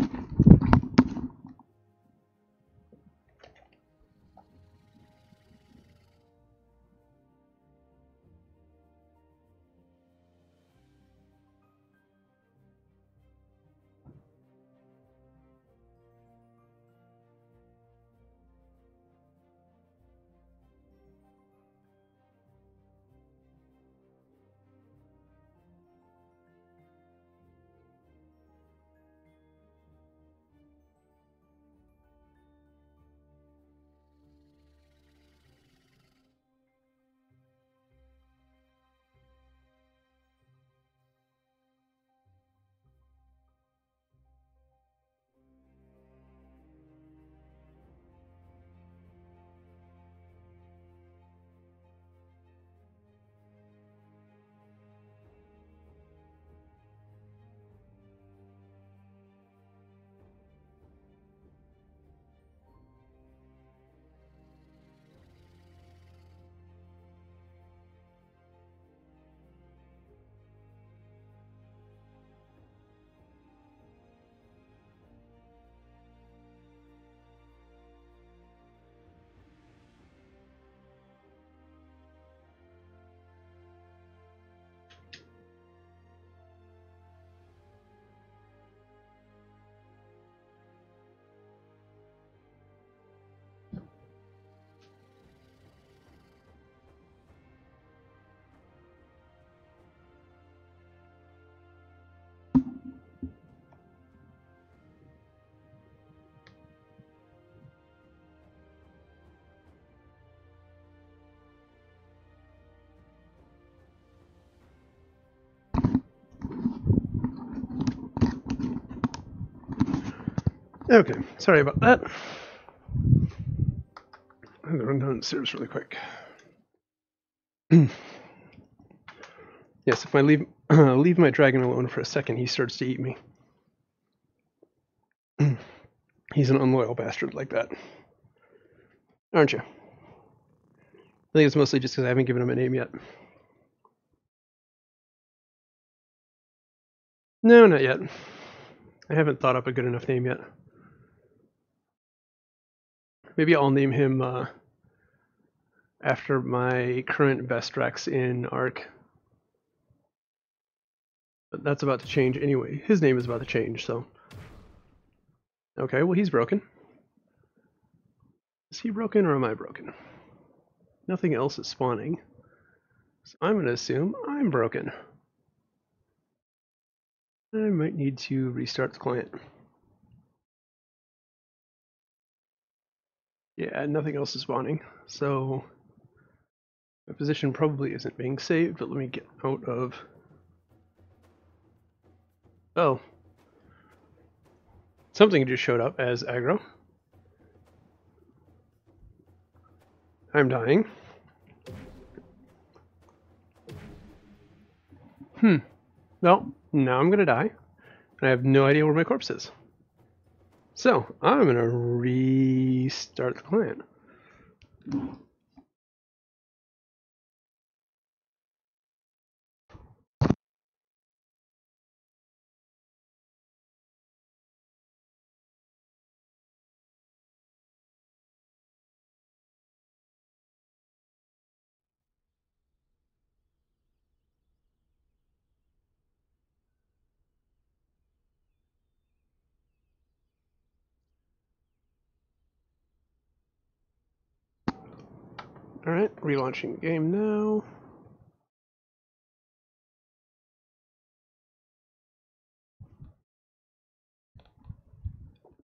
Okay, sorry about that. I'm going to run downstairs really quick. Yes, if I leave my dragon alone for a second, he starts to eat me. He's an unloyal bastard like that. Aren't you? I think it's mostly just because I haven't given him a name yet. No, not yet. I haven't thought up a good enough name yet. Maybe I'll name him after my current best Rex in Arc. But that's about to change anyway. His name is about to change, so. Okay, well, he's broken. Is he broken or am I broken? Nothing else is spawning. So I'm going to assume I'm broken. I might need to restart the client. Yeah, nothing else is spawning, so my position probably isn't being saved, but let me get out of... Oh. Something just showed up as aggro. I'm dying. Well, now I'm gonna die. I have no idea where my corpse is. So, I'm gonna restart the client. Alright, relaunching the game now.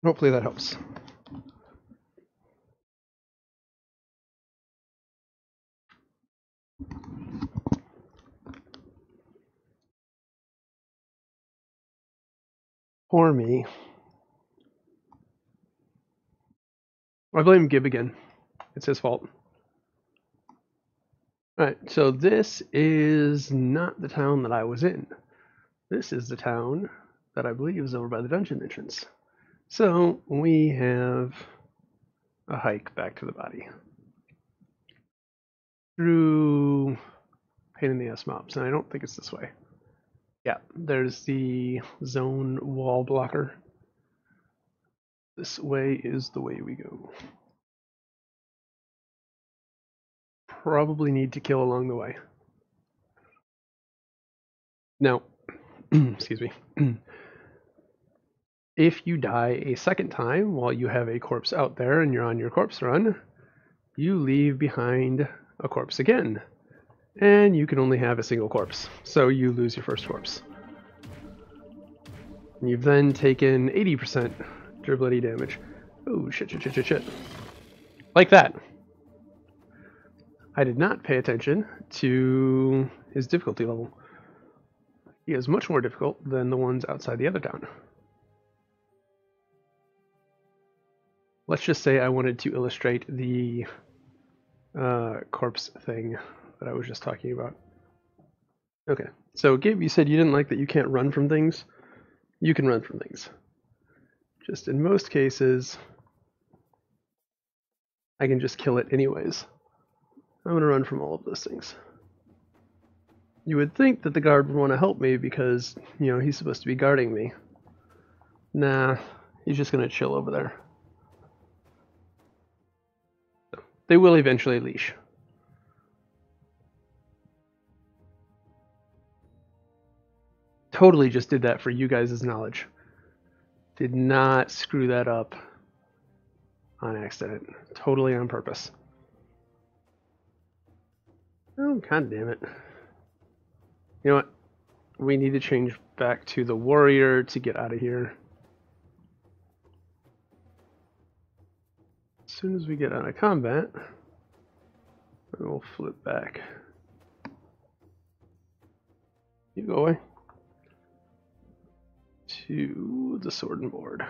Hopefully that helps. Poor me. I blame Gib again. It's his fault. Alright, so this is not the town that I was in. This is the town that I believe is over by the dungeon entrance. So we have a hike back to the body. Through pain in the ass mobs, and I don't think it's this way. Yeah, there's the zone wall blocker. This way is the way we go. Probably need to kill along the way. Now, excuse me. If you die a second time while you have a corpse out there and you're on your corpse run, you leave behind a corpse again. And you can only have a single corpse, so you lose your first corpse. You've then taken 80% durability damage. Oh, shit. Like that. I did not pay attention to his difficulty level. He is much more difficult than the ones outside the other town. Let's just say I wanted to illustrate the corpse thing that I was just talking about. Okay, so Gabe, you said you didn't like that you can't run from things. You can run from things. Just in most cases, I can just kill it anyways. I'm going to run from all of those things. You would think that the guard would want to help me because, you know, he's supposed to be guarding me. Nah, he's just going to chill over there. So, they will eventually leash. Totally just did that for you guys' knowledge. Did not screw that up on accident. Totally on purpose. Oh, god damn it. You know what? We need to change back to the warrior to get out of here. As soon as we get out of combat, we'll flip back. You go away. To the sword and board.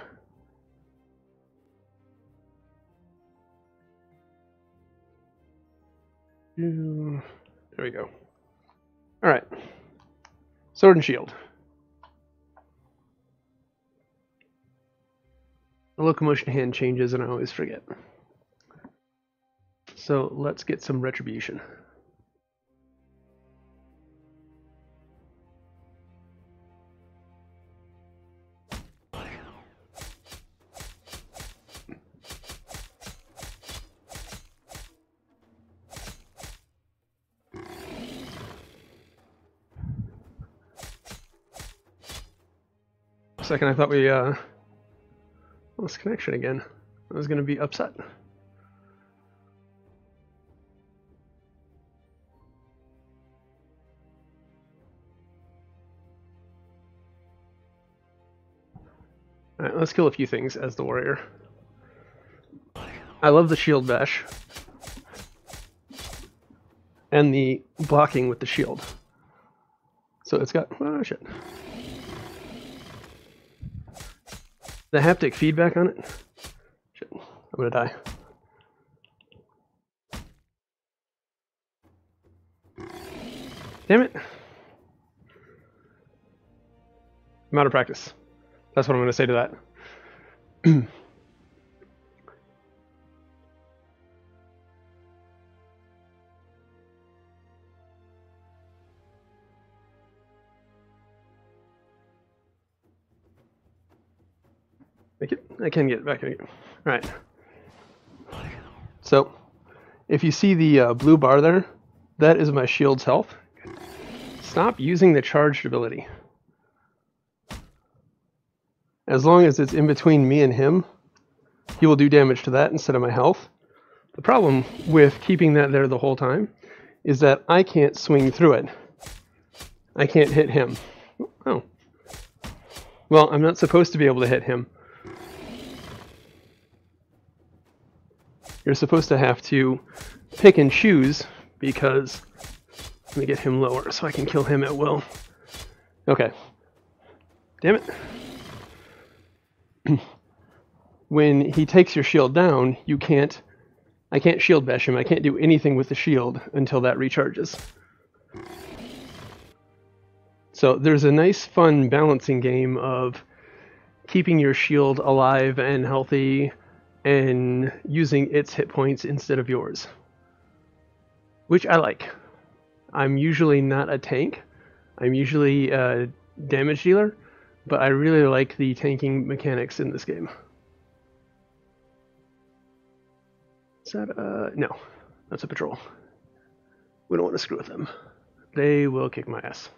There we go. Alright. Sword and shield. The locomotion hand changes and I always forget. So let's get some retribution. Second, I thought we lost connection again. I was going to be upset. Alright, let's kill a few things as the warrior. I love the shield bash. And the blocking with the shield. So it's got... oh, shit. The haptic feedback on it? Shit, I'm gonna die. Damn it. I'm out of practice. That's what I'm gonna say to that. Make it. I can get it back again. Alright. So, if you see the blue bar there, that is my shield's health. Stop using the charged ability. As long as it's in between me and him, he will do damage to that instead of my health. The problem with keeping that there the whole time is that I can't swing through it. I can't hit him. Oh. Well, I'm not supposed to be able to hit him. You're supposed to have to pick and choose because... let me get him lower so I can kill him at will. Okay. Damn it. When he takes your shield down, you can't I can't shield bash him. I can't do anything with the shield until that recharges. So there's a nice, fun balancing game of keeping your shield alive and healthy and using its hit points instead of yours, which I like. I'm usually not a tank. I'm usually a damage dealer, but I really like the tanking mechanics in this game. Is that, no, that's a patrol. We don't want to screw with them. They will kick my ass.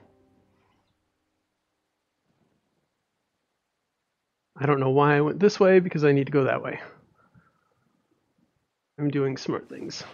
I don't know why I went this way, because I need to go that way. I'm doing smart things.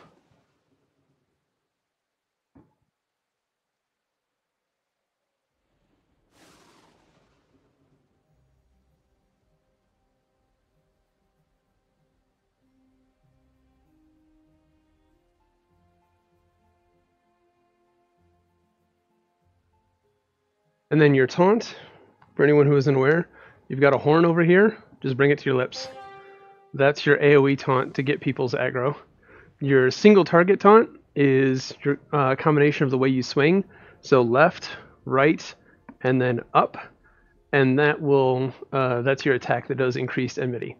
And then your taunt, for anyone who isn't aware, you've got a horn over here, just bring it to your lips. That's your AoE taunt to get people's aggro. Your single target taunt is your combination of the way you swing, so left, right, and then up, and that will that's your attack that does increased enmity.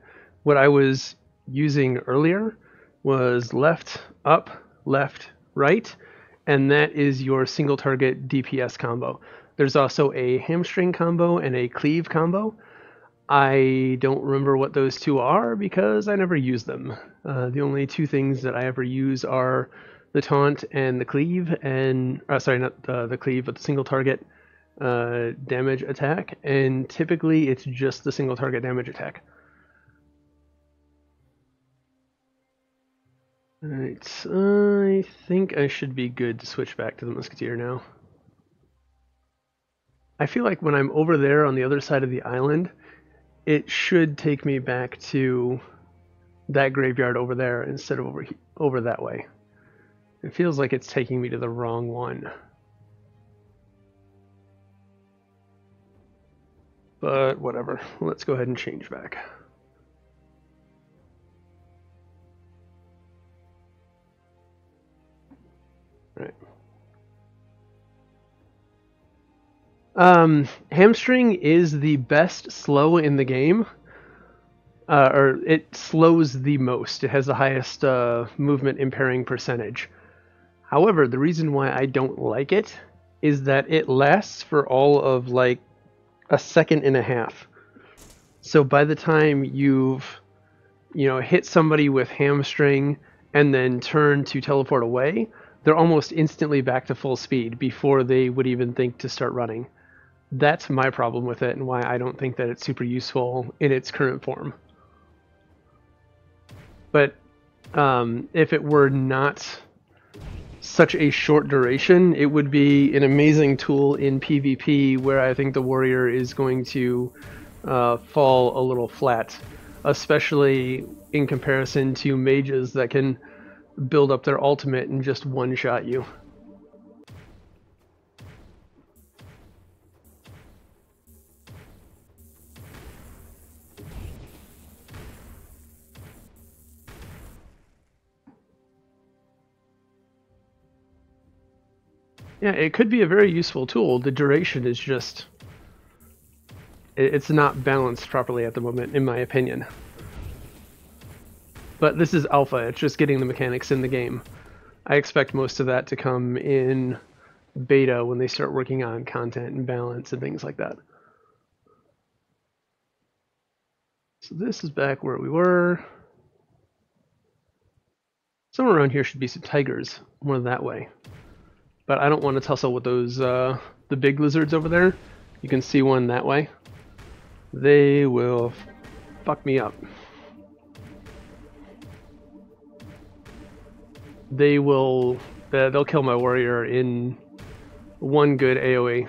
What I was using earlier was left, up, left, right, and that is your single target DPS combo. There's also a hamstring combo and a cleave combo. I don't remember what those two are because I never use them. The only two things that I ever use are the taunt and the cleave, and sorry, not the cleave, but the single target damage attack. And typically, it's just the single target damage attack. Alright, I think I should be good to switch back to the Musketeer now. I feel like when I'm over there on the other side of the island, it should take me back to that graveyard over there instead of over that way. It feels like it's taking me to the wrong one. But whatever, let's go ahead and change back. All right. Hamstring is the best slow in the game. Or it slows the most. It has the highest movement impairing percentage. However, the reason why I don't like it is that it lasts for all of like a second and a half. So by the time you've hit somebody with hamstring and then turn to teleport away, they're almost instantly back to full speed before they would even think to start running. That's my problem with it and why I don't think that it's super useful in its current form. But if it were not such a short duration, it would be an amazing tool in PvP, where I think the warrior is going to fall a little flat, especially in comparison to mages that can build up their ultimate and just one-shot you. Yeah, it could be a very useful tool. The duration is just... it's not balanced properly at the moment, in my opinion. But this is alpha, it's just getting the mechanics in the game. I expect most of that to come in beta when they start working on content and balance and things like that. So this is back where we were. Somewhere around here should be some tigers, more that way. But I don't want to tussle with those, the big lizards over there. You can see one that way. They will fuck me up. They'll kill my warrior in one good AoE.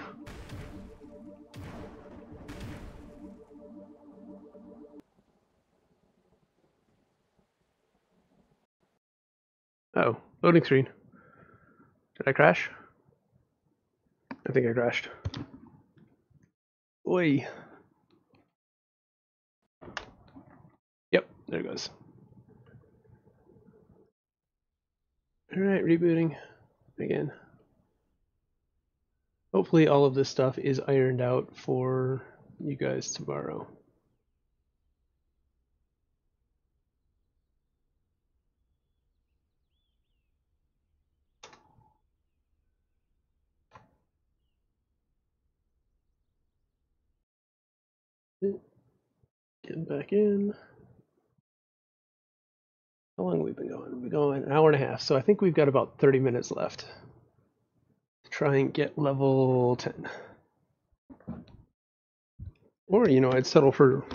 Oh, loading screen. Did I crash? I think I crashed. Oi. Yep, there it goes. Alright, rebooting again. Hopefully all of this stuff is ironed out for you guys tomorrow. Getting back in. How long have we been going? We've been going an hour and a half, so I think we've got about 30 minutes left to try and get level 10. Or, you know, I'd settle for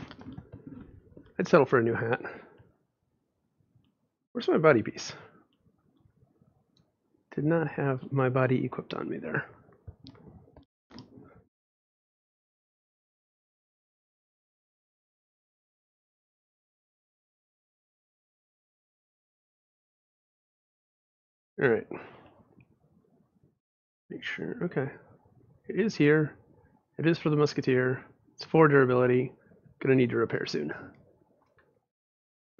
a new hat. Where's my body piece? Did not have my body equipped on me there. Alright. Make sure, okay. It is here. It is for the Musketeer. It's 4 durability. Gonna need to repair soon.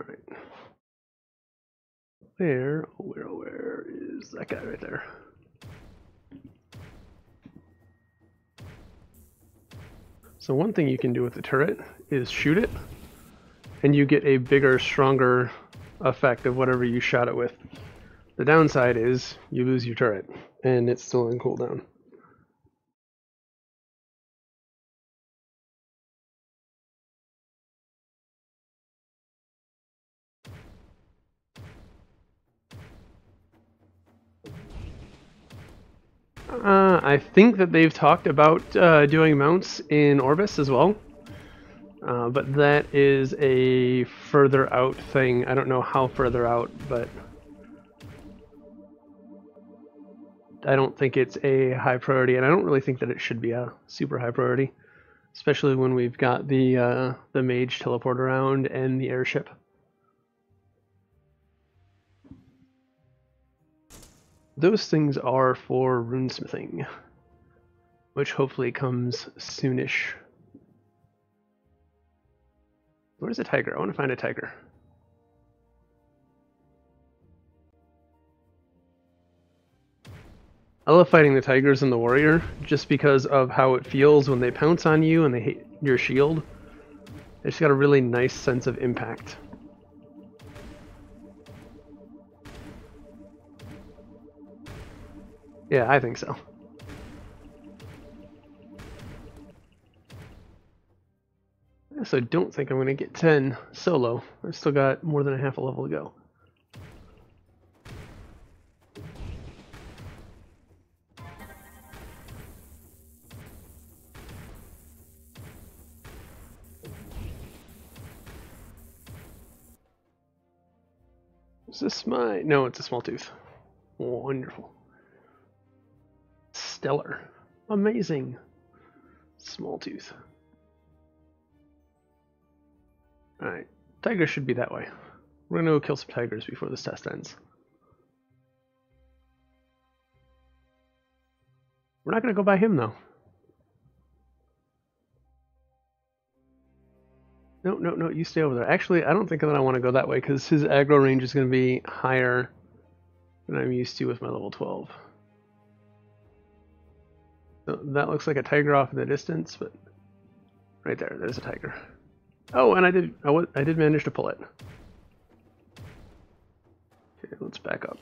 Alright. Where is that guy right there? So one thing you can do with the turret is shoot it, and you get a bigger, stronger effect of whatever you shot it with. The downside is you lose your turret, and it's still in cooldown. I think that they've talked about doing mounts in Orbus as well, but that is a further out thing. I don't know how further out, but I don't think it's a high priority, and I don't really think that it should be a super high priority, especially when we've got the mage teleport around and the airship. Those things are for runesmithing, which hopefully comes soonish. Where's a tiger? I want to find a tiger. I love fighting the tigers and the warrior just because of how it feels when they pounce on you and they hit your shield. It's got a really nice sense of impact. Yeah, I think so. So I don't think I'm going to get 10 solo. I've still got more than a half a level to go. Is this my... No, it's a small tooth. Wonderful. Stellar. Amazing. Small tooth. Alright. Tigers should be that way. We're gonna go kill some tigers before this test ends. We're not gonna go by him though. No, you stay over there. Actually, I don't think that I want to go that way because his aggro range is going to be higher than I'm used to with my level 12. So that looks like a tiger off in the distance, but right there's a tiger. Oh, and I did manage to pull it. Okay, let's back up.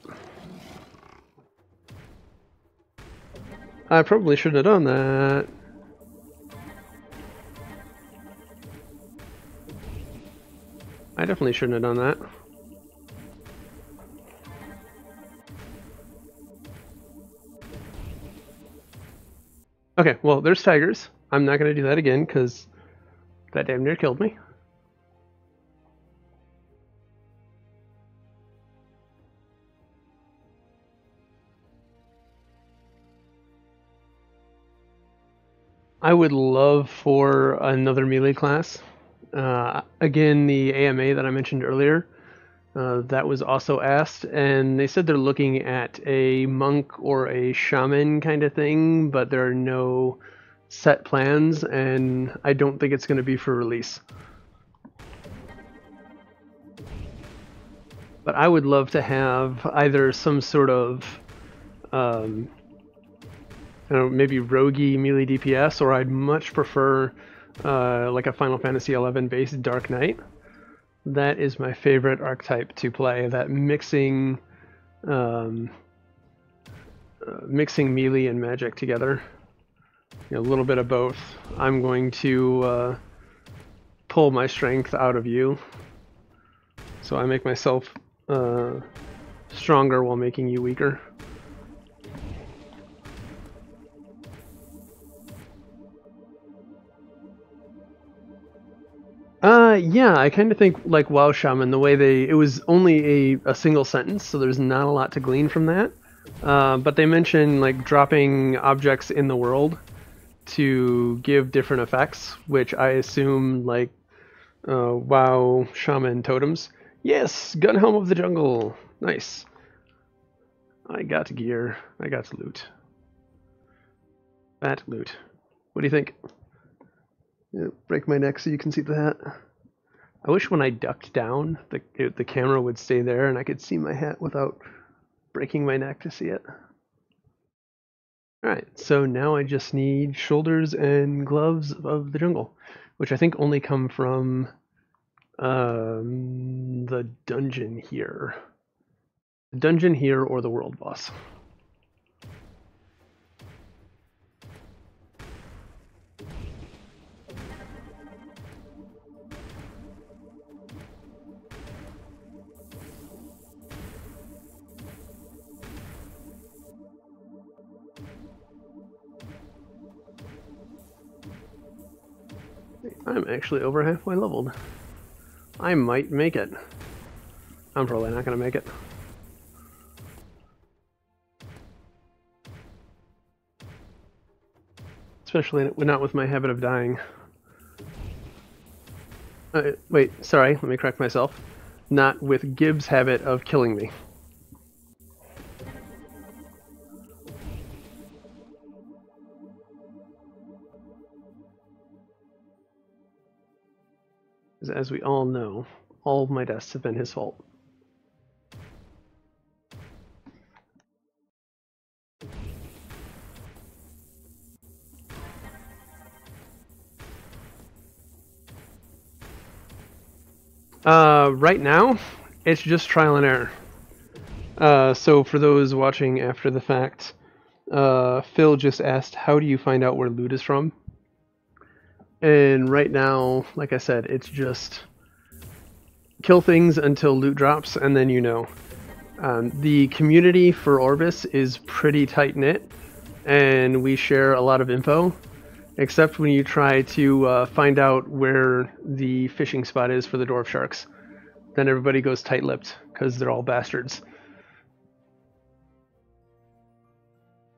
I probably shouldn't have done that. I definitely shouldn't have done that. Okay, well, there's tigers. I'm not going to do that again because that damn near killed me. I would love for another melee class. Again, the AMA that I mentioned earlier, that was also asked, and they said they're looking at a monk or a shaman kind of thing, but there are no set plans, and I don't think it's going to be for release. But I would love to have either some sort of, I don't know, maybe roguey melee DPS, or I'd much prefer like a Final Fantasy XI based Dark Knight. That is my favorite archetype to play. That mixing melee and magic together. You know, a little bit of both. I'm going to pull my strength out of you, so I make myself stronger while making you weaker. Yeah, I kind of think like WoW Shaman, the way it was only a single sentence, so there's not a lot to glean from that. But they mention like dropping objects in the world to give different effects, which I assume like WoW Shaman totems. Yes, Gun Helm of the Jungle. Nice. I got gear. I got loot. Fat loot. What do you think? Yeah, break my neck so you can see the hat. I wish when I ducked down, the camera would stay there and I could see my hat without breaking my neck to see it. Alright, so now I just need shoulders and gloves of the jungle, which I think only come from the dungeon here. The dungeon here or the world boss. I'm actually over halfway leveled. I might make it. I'm probably not going to make it. Especially not with my habit of dying. Wait, sorry, let me correct myself. Not with Gibbs' habit of killing me. As we all know, all of my deaths have been his fault. Right now, it's just trial and error. So for those watching after the fact, Phil just asked, how do you find out where loot is from? And right now, like I said, it's just kill things until loot drops, and then you know. The community for Orbus is pretty tight-knit, and we share a lot of info, except when you try to find out where the fishing spot is for the dwarf sharks. Then everybody goes tight-lipped, because they're all bastards.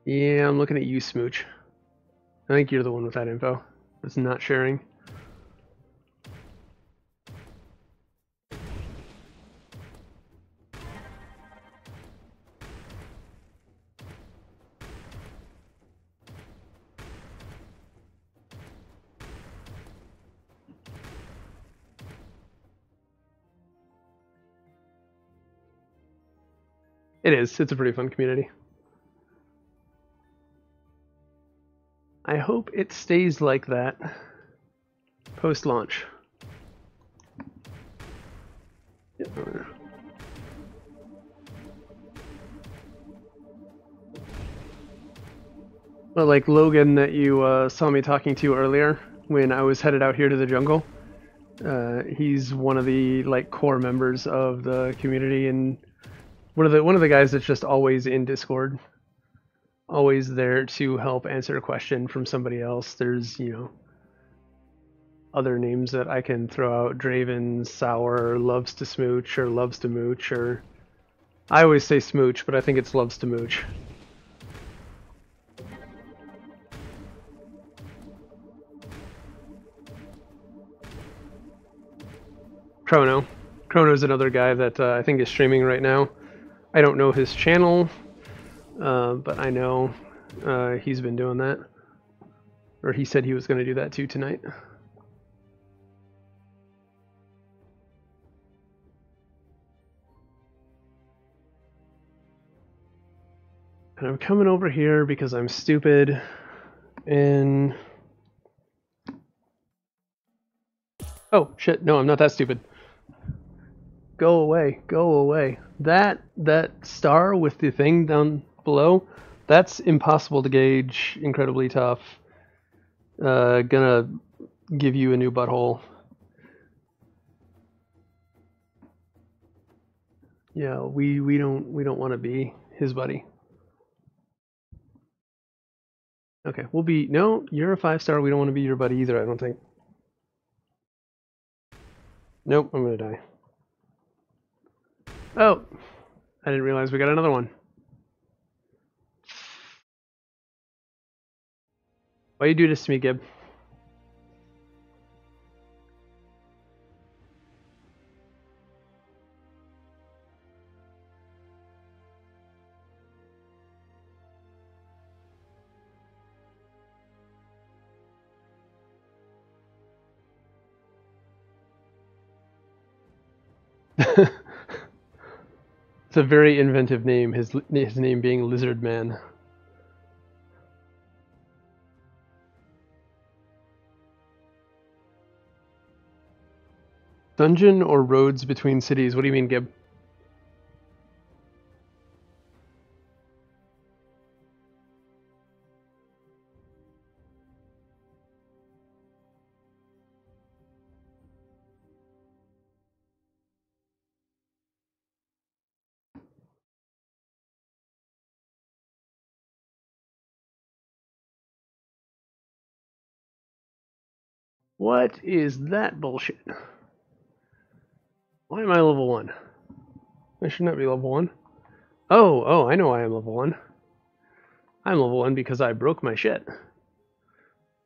Yeah, I'm looking at you, Smooch. I think you're the one with that info. That's not sharing. It is. It's a pretty fun community. I hope it stays like that post-launch. Well, like Logan that you saw me talking to earlier when I was headed out here to the jungle. He's one of the like core members of the community and one of the guys that's just always in Discord, always there to help answer a question from somebody else. There's, you know, other names that I can throw out: Draven, Sour, Loves to Smooch, or Loves to Mooch, or I always say Smooch, but I think it's Loves to Mooch. Chrono's another guy that I think is streaming right now. I don't know his channel, but I know he's been doing that. Or he said he was going to do that too tonight. And I'm coming over here because I'm stupid and... Oh, shit, no, I'm not that stupid. Go away, go away. That star with the thing down below, that's impossible to gauge, incredibly tough. Gonna give you a new butthole. Yeah, we don't want to be his buddy. Okay, we'll be... No, you're a 5-star. We don't want to be your buddy either, I don't think. Nope, I'm gonna die. Oh, I didn't realize we got another one. Why you do this to me, Gib? It's a very inventive name, his name being Lizard Man. Dungeon or roads between cities? What do you mean, Gib? What is that bullshit? Why am I level 1? I should not be level 1. Oh, I know why I'm level 1. I'm level 1 because I broke my shit.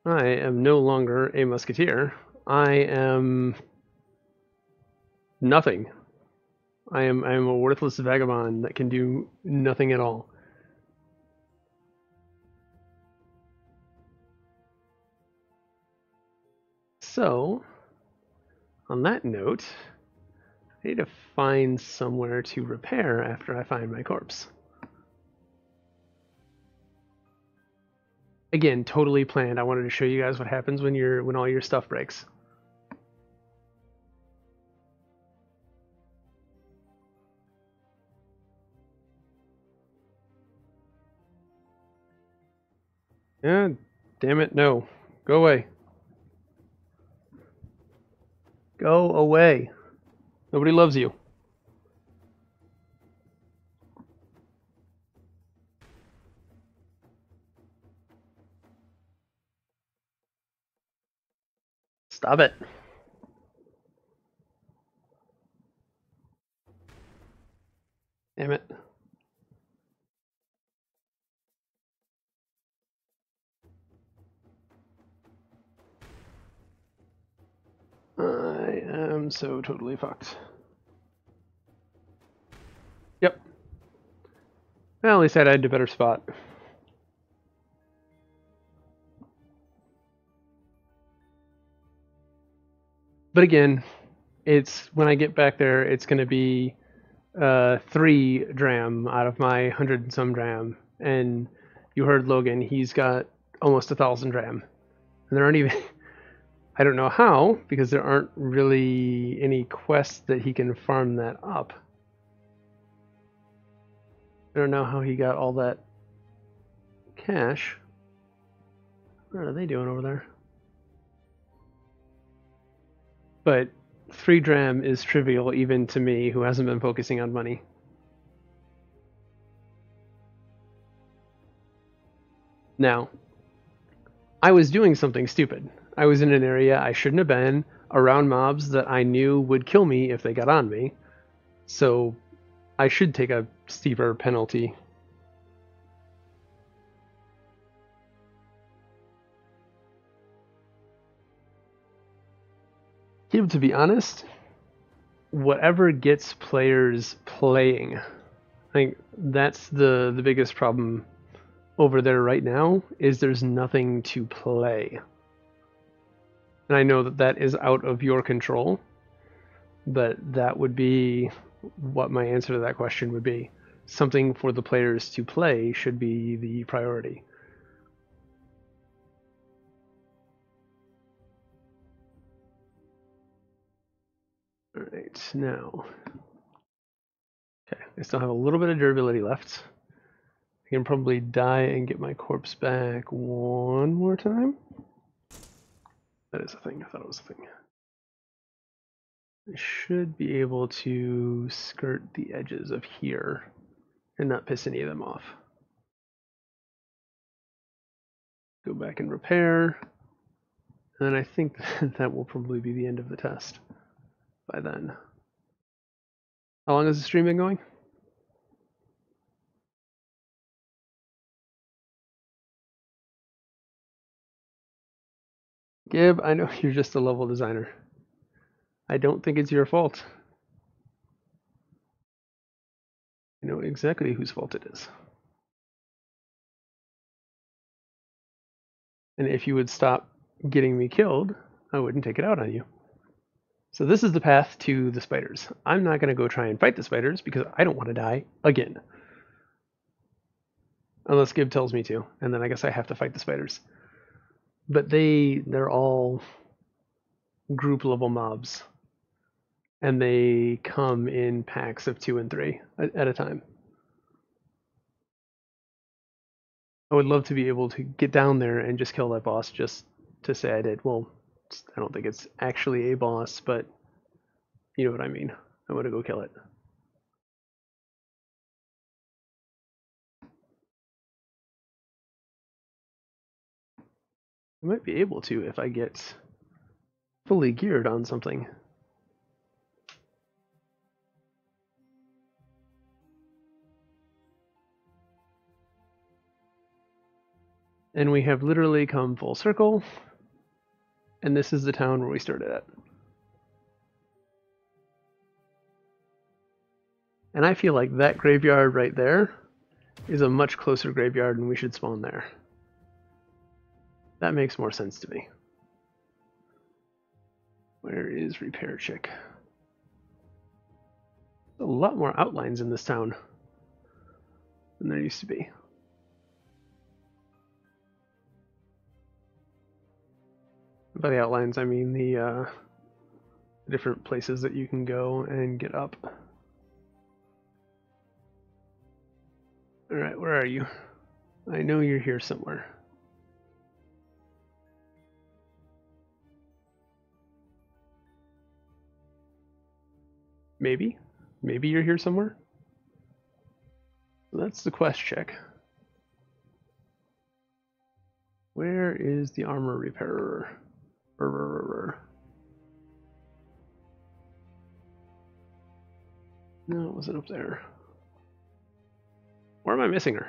I am no longer a musketeer. I am nothing. I am a worthless vagabond that can do nothing at all. So, on that note, I need to find somewhere to repair after I find my corpse. Again, totally planned. I wanted to show you guys what happens when all your stuff breaks. Yeah, damn it, no. Go away. Go away. Nobody loves you. Stop it. Damn it. I am so totally fucked. Yep. Well, at least I died to a better spot. But again, it's when I get back there, it's going to be 3 dram out of my 100 and some dram. And you heard Logan, he's got almost 1,000 dram. And there aren't even... I don't know how, because there aren't really any quests that he can farm that up. I don't know how he got all that cash. What are they doing over there? But 3 dram is trivial even to me, who hasn't been focusing on money. Now, I was doing something stupid. I was in an area I shouldn't have been, around mobs that I knew would kill me if they got on me. So I should take a steeper penalty. To be honest, whatever gets players playing, I think that's the biggest problem over there right now, is there's nothing to play. And I know that that is out of your control, but that would be what my answer to that question would be. something for the players to play should be the priority. All right, now, okay, I still have a little bit of durability left. I can probably die and get my corpse back one more time. That is a thing. I thought it was a thing. I should be able to skirt the edges of here and not piss any of them off. Go back and repair. And then I think that will probably be the end of the test by then. How long has the stream been going? Gib, I know you're just a level designer. I don't think it's your fault. I know exactly whose fault it is. And if you would stop getting me killed, I wouldn't take it out on you. So this is the path to the spiders. I'm not going to go try and fight the spiders because I don't want to die again. Unless Gib tells me to, and then I guess I have to fight the spiders. But they're all group level mobs. And they come in packs of 2 and 3 at a time. I would love to be able to get down there and just kill that boss just to say I did. Well, I don't think it's actually a boss, but you know what I mean. I want to go kill it. I might be able to if I get fully geared on something. And we have literally come full circle. And this is the town where we started at. And I feel like that graveyard right there is a much closer graveyard and we should spawn there. That makes more sense to me. Where is Repair Chick? A lot more outlines in this town than there used to be. By the outlines, I mean the different places that you can go and get up. Alright, where are you? I know you're here somewhere. Maybe? Maybe you're here somewhere? That's the quest check. Where is the armor repairer? No, it wasn't up there. Where am I missing her?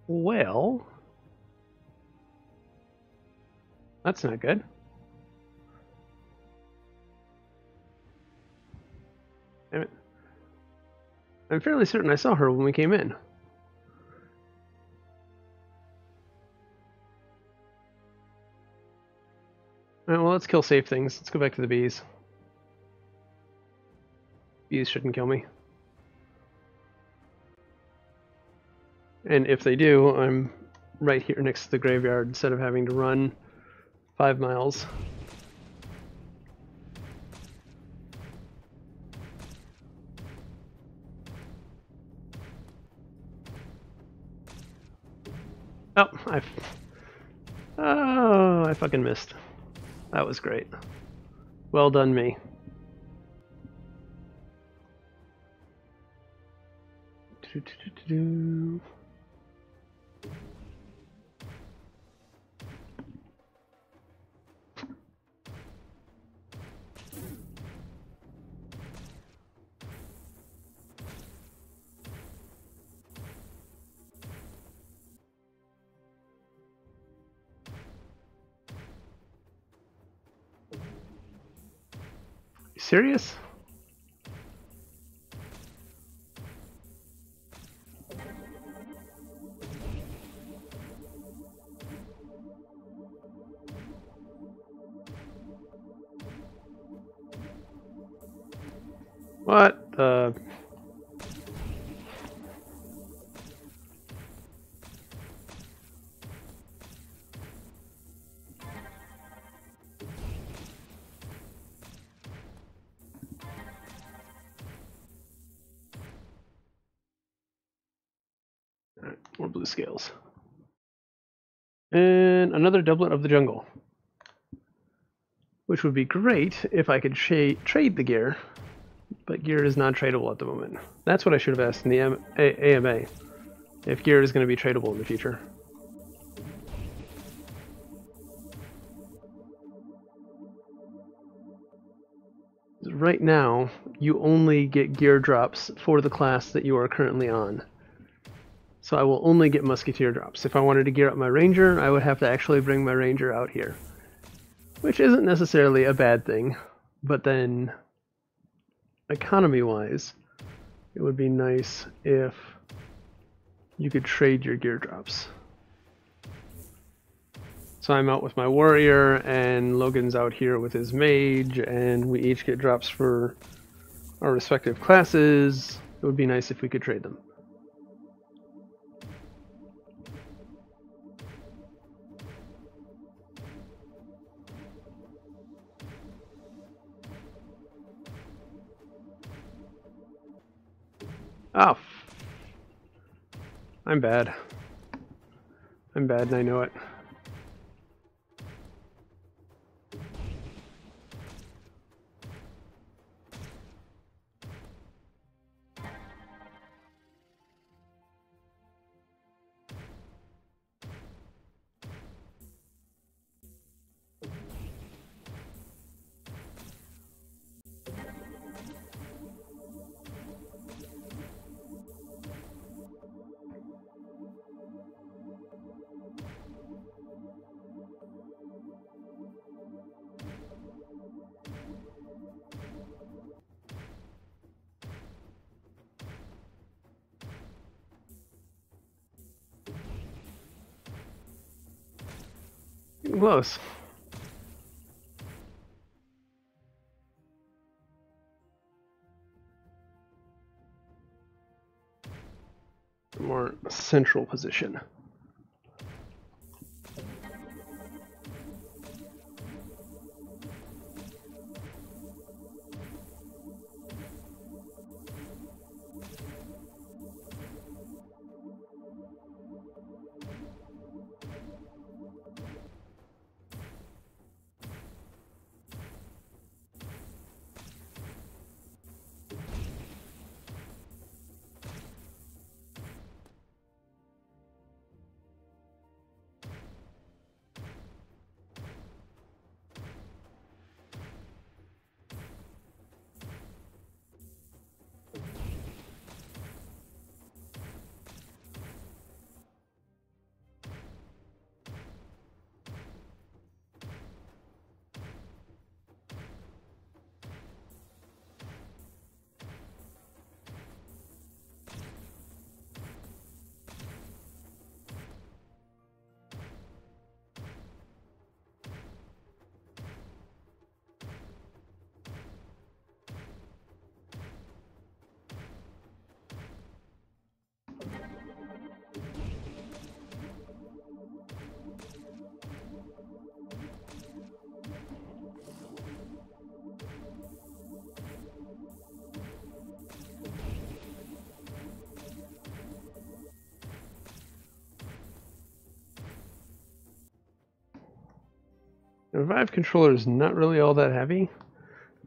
Well, that's not good. Damn it. I'm fairly certain I saw her when we came in. Alright, well, let's kill safe things. Let's go back to the bees. Bees shouldn't kill me. And if they do, I'm right here next to the graveyard instead of having to run 5 miles. Oh, I fucking missed. That was great. Well done, me. Serious? What? Alright, more blue scales. And another doublet of the jungle. Which would be great if I could trade the gear, but gear is not tradable at the moment. That's what I should have asked in the AMA, if gear is going to be tradable in the future. Right now, you only get gear drops for the class that you are currently on. So I will only get musketeer drops. If I wanted to gear up my ranger, I would have to actually bring my ranger out here. Which isn't necessarily a bad thing, but then economy-wise, it would be nice if you could trade your gear drops. So I'm out with my warrior, and Logan's out here with his mage, and we each get drops for our respective classes. It would be nice if we could trade them. Oh. I'm bad. I'm bad and I know it. Close. More central position. The Revive controller is not really all that heavy,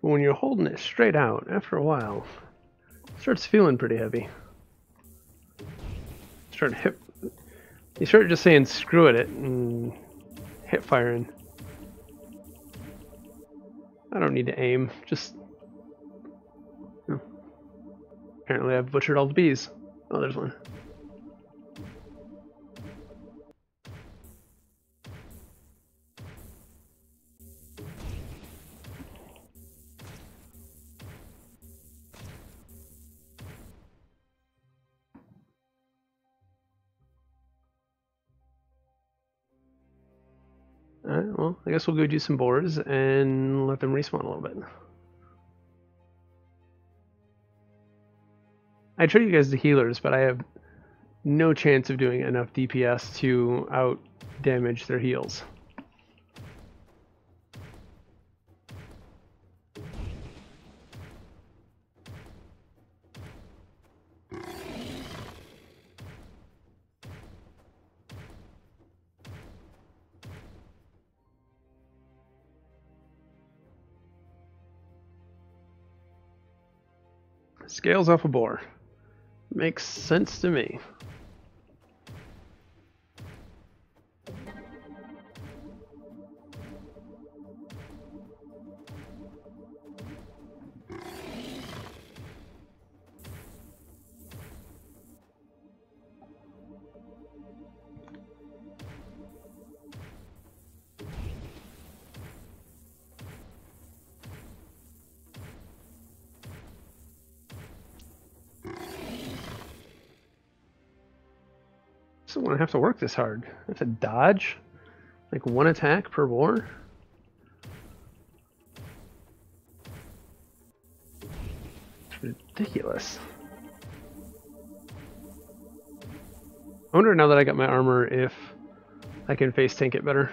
but when you're holding it straight out, after a while, it starts feeling pretty heavy. You start just saying screw it and hip firing. I don't need to aim, just... Oh. Apparently I've butchered all the bees. Oh, there's one. Alright, well, I guess we'll go do some boars and let them respawn a little bit. I trade you guys the healers, but I have no chance of doing enough DPS to out damage their heals. Scales off a boar. Makes sense to me. I don't want to have to work this hard. I have to dodge? Like one attack per boar? It's ridiculous. I wonder now that I got my armor if I can face tank it better.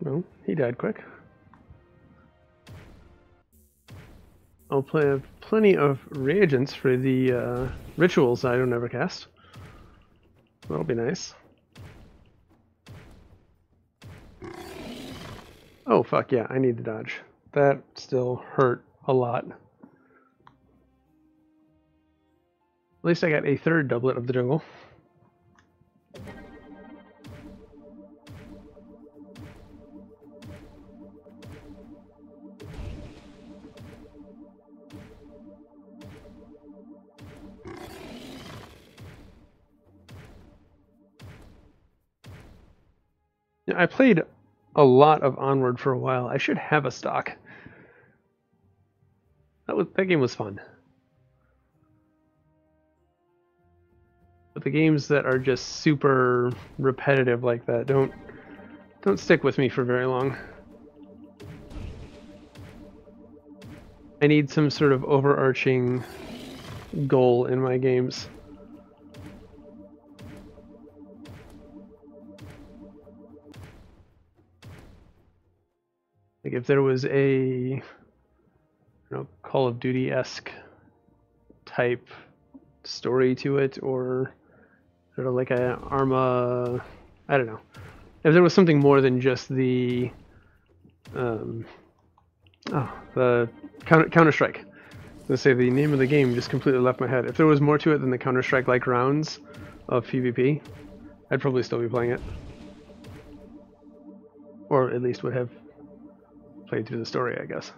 Well, he died quick. I'll have plenty of reagents for the rituals I don't ever cast. That'll be nice. Oh fuck yeah, I need to dodge. That still hurt a lot. At least I got a third doublet of the jungle. I played a lot of Onward for a while. I should have a stock. That game was fun. But the games that are just super repetitive like that don't stick with me for very long. I need some sort of overarching goal in my games. Like if there was a Call of Duty-esque type story to it, or sort of like a Arma, I don't know. If there was something more than just the Counter-Strike. Let's say the name of the game just completely left my head. If there was more to it than the Counter-Strike-like rounds of PvP, I'd probably still be playing it. Or at least would have played through the story, I guess.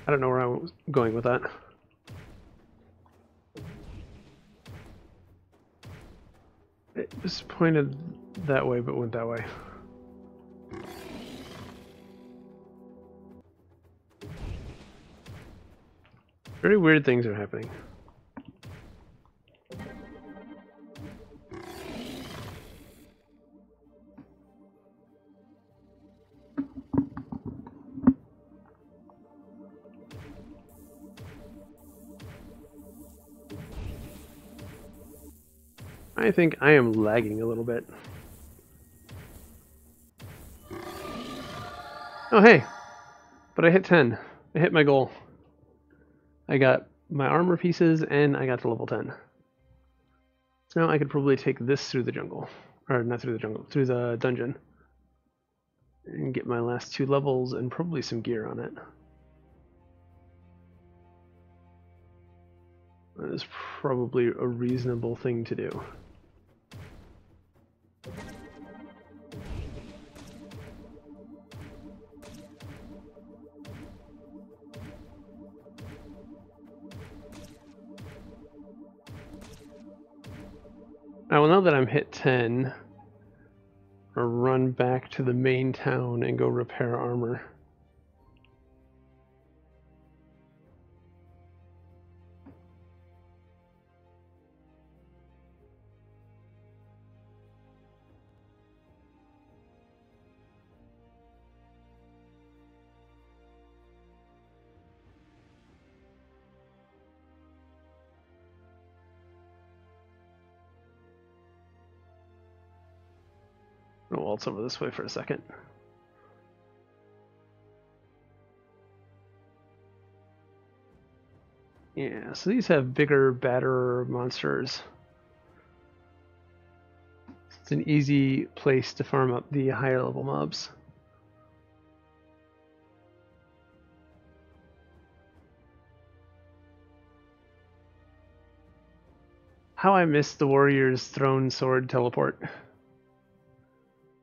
I don't know where I was going with that. It was pointed that way, but went that way. Very weird things are happening. I think I am lagging a little bit. Oh hey, but I hit 10. I hit my goal. I got my armor pieces and I got to level 10. So now I could probably take this through the jungle. Or not through the jungle, through the dungeon. And get my last 2 levels and probably some gear on it. That is probably a reasonable thing to do. Well, now that I'm hit 10, I'll run back to the main town and go repair armor. waltz over this way for a second. Yeah, so these have bigger, badder monsters. It's an easy place to farm up the higher level mobs. How I missed the warrior's throne sword teleport. You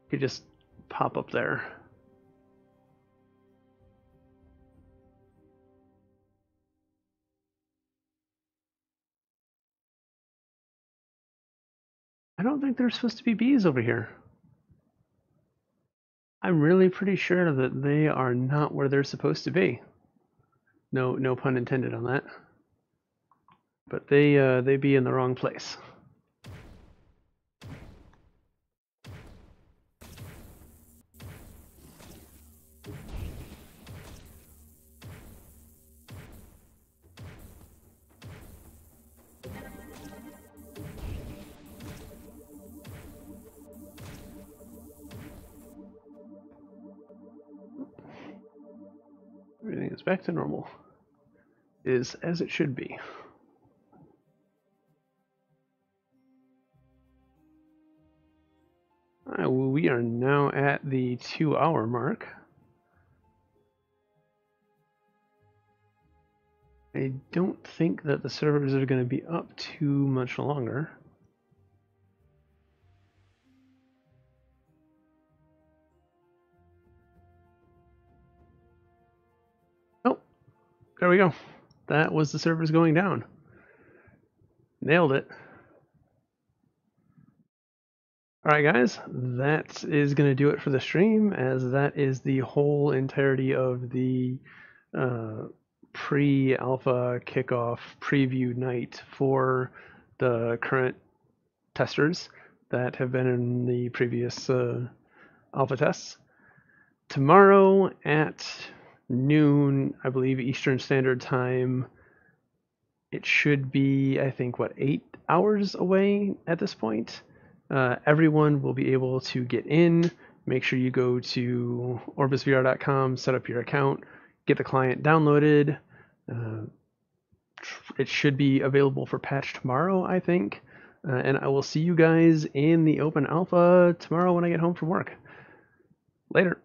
could just pop up there. I don't think there's supposed to be bees over here. I'm really pretty sure that they are not where they're supposed to be. No pun intended on that. But they be in the wrong place. Everything is back to normal. Is as it should be. Well, we are now at the 2-hour mark. I don't think that the servers are going to be up too much longer. Oh, there we go. That was the servers going down. Nailed it. Alright guys, that is going to do it for the stream, as that is the whole entirety of the pre-alpha kickoff preview night for the current testers that have been in the previous alpha tests. Tomorrow at noon, I believe, Eastern Standard Time, it should be, I think, what, 8 hours away at this point? Everyone will be able to get in. Make sure you go to orbusvr.com, set up your account, get the client downloaded. It should be available for patch tomorrow, I think. And I will see you guys in the open alpha tomorrow when I get home from work. Later.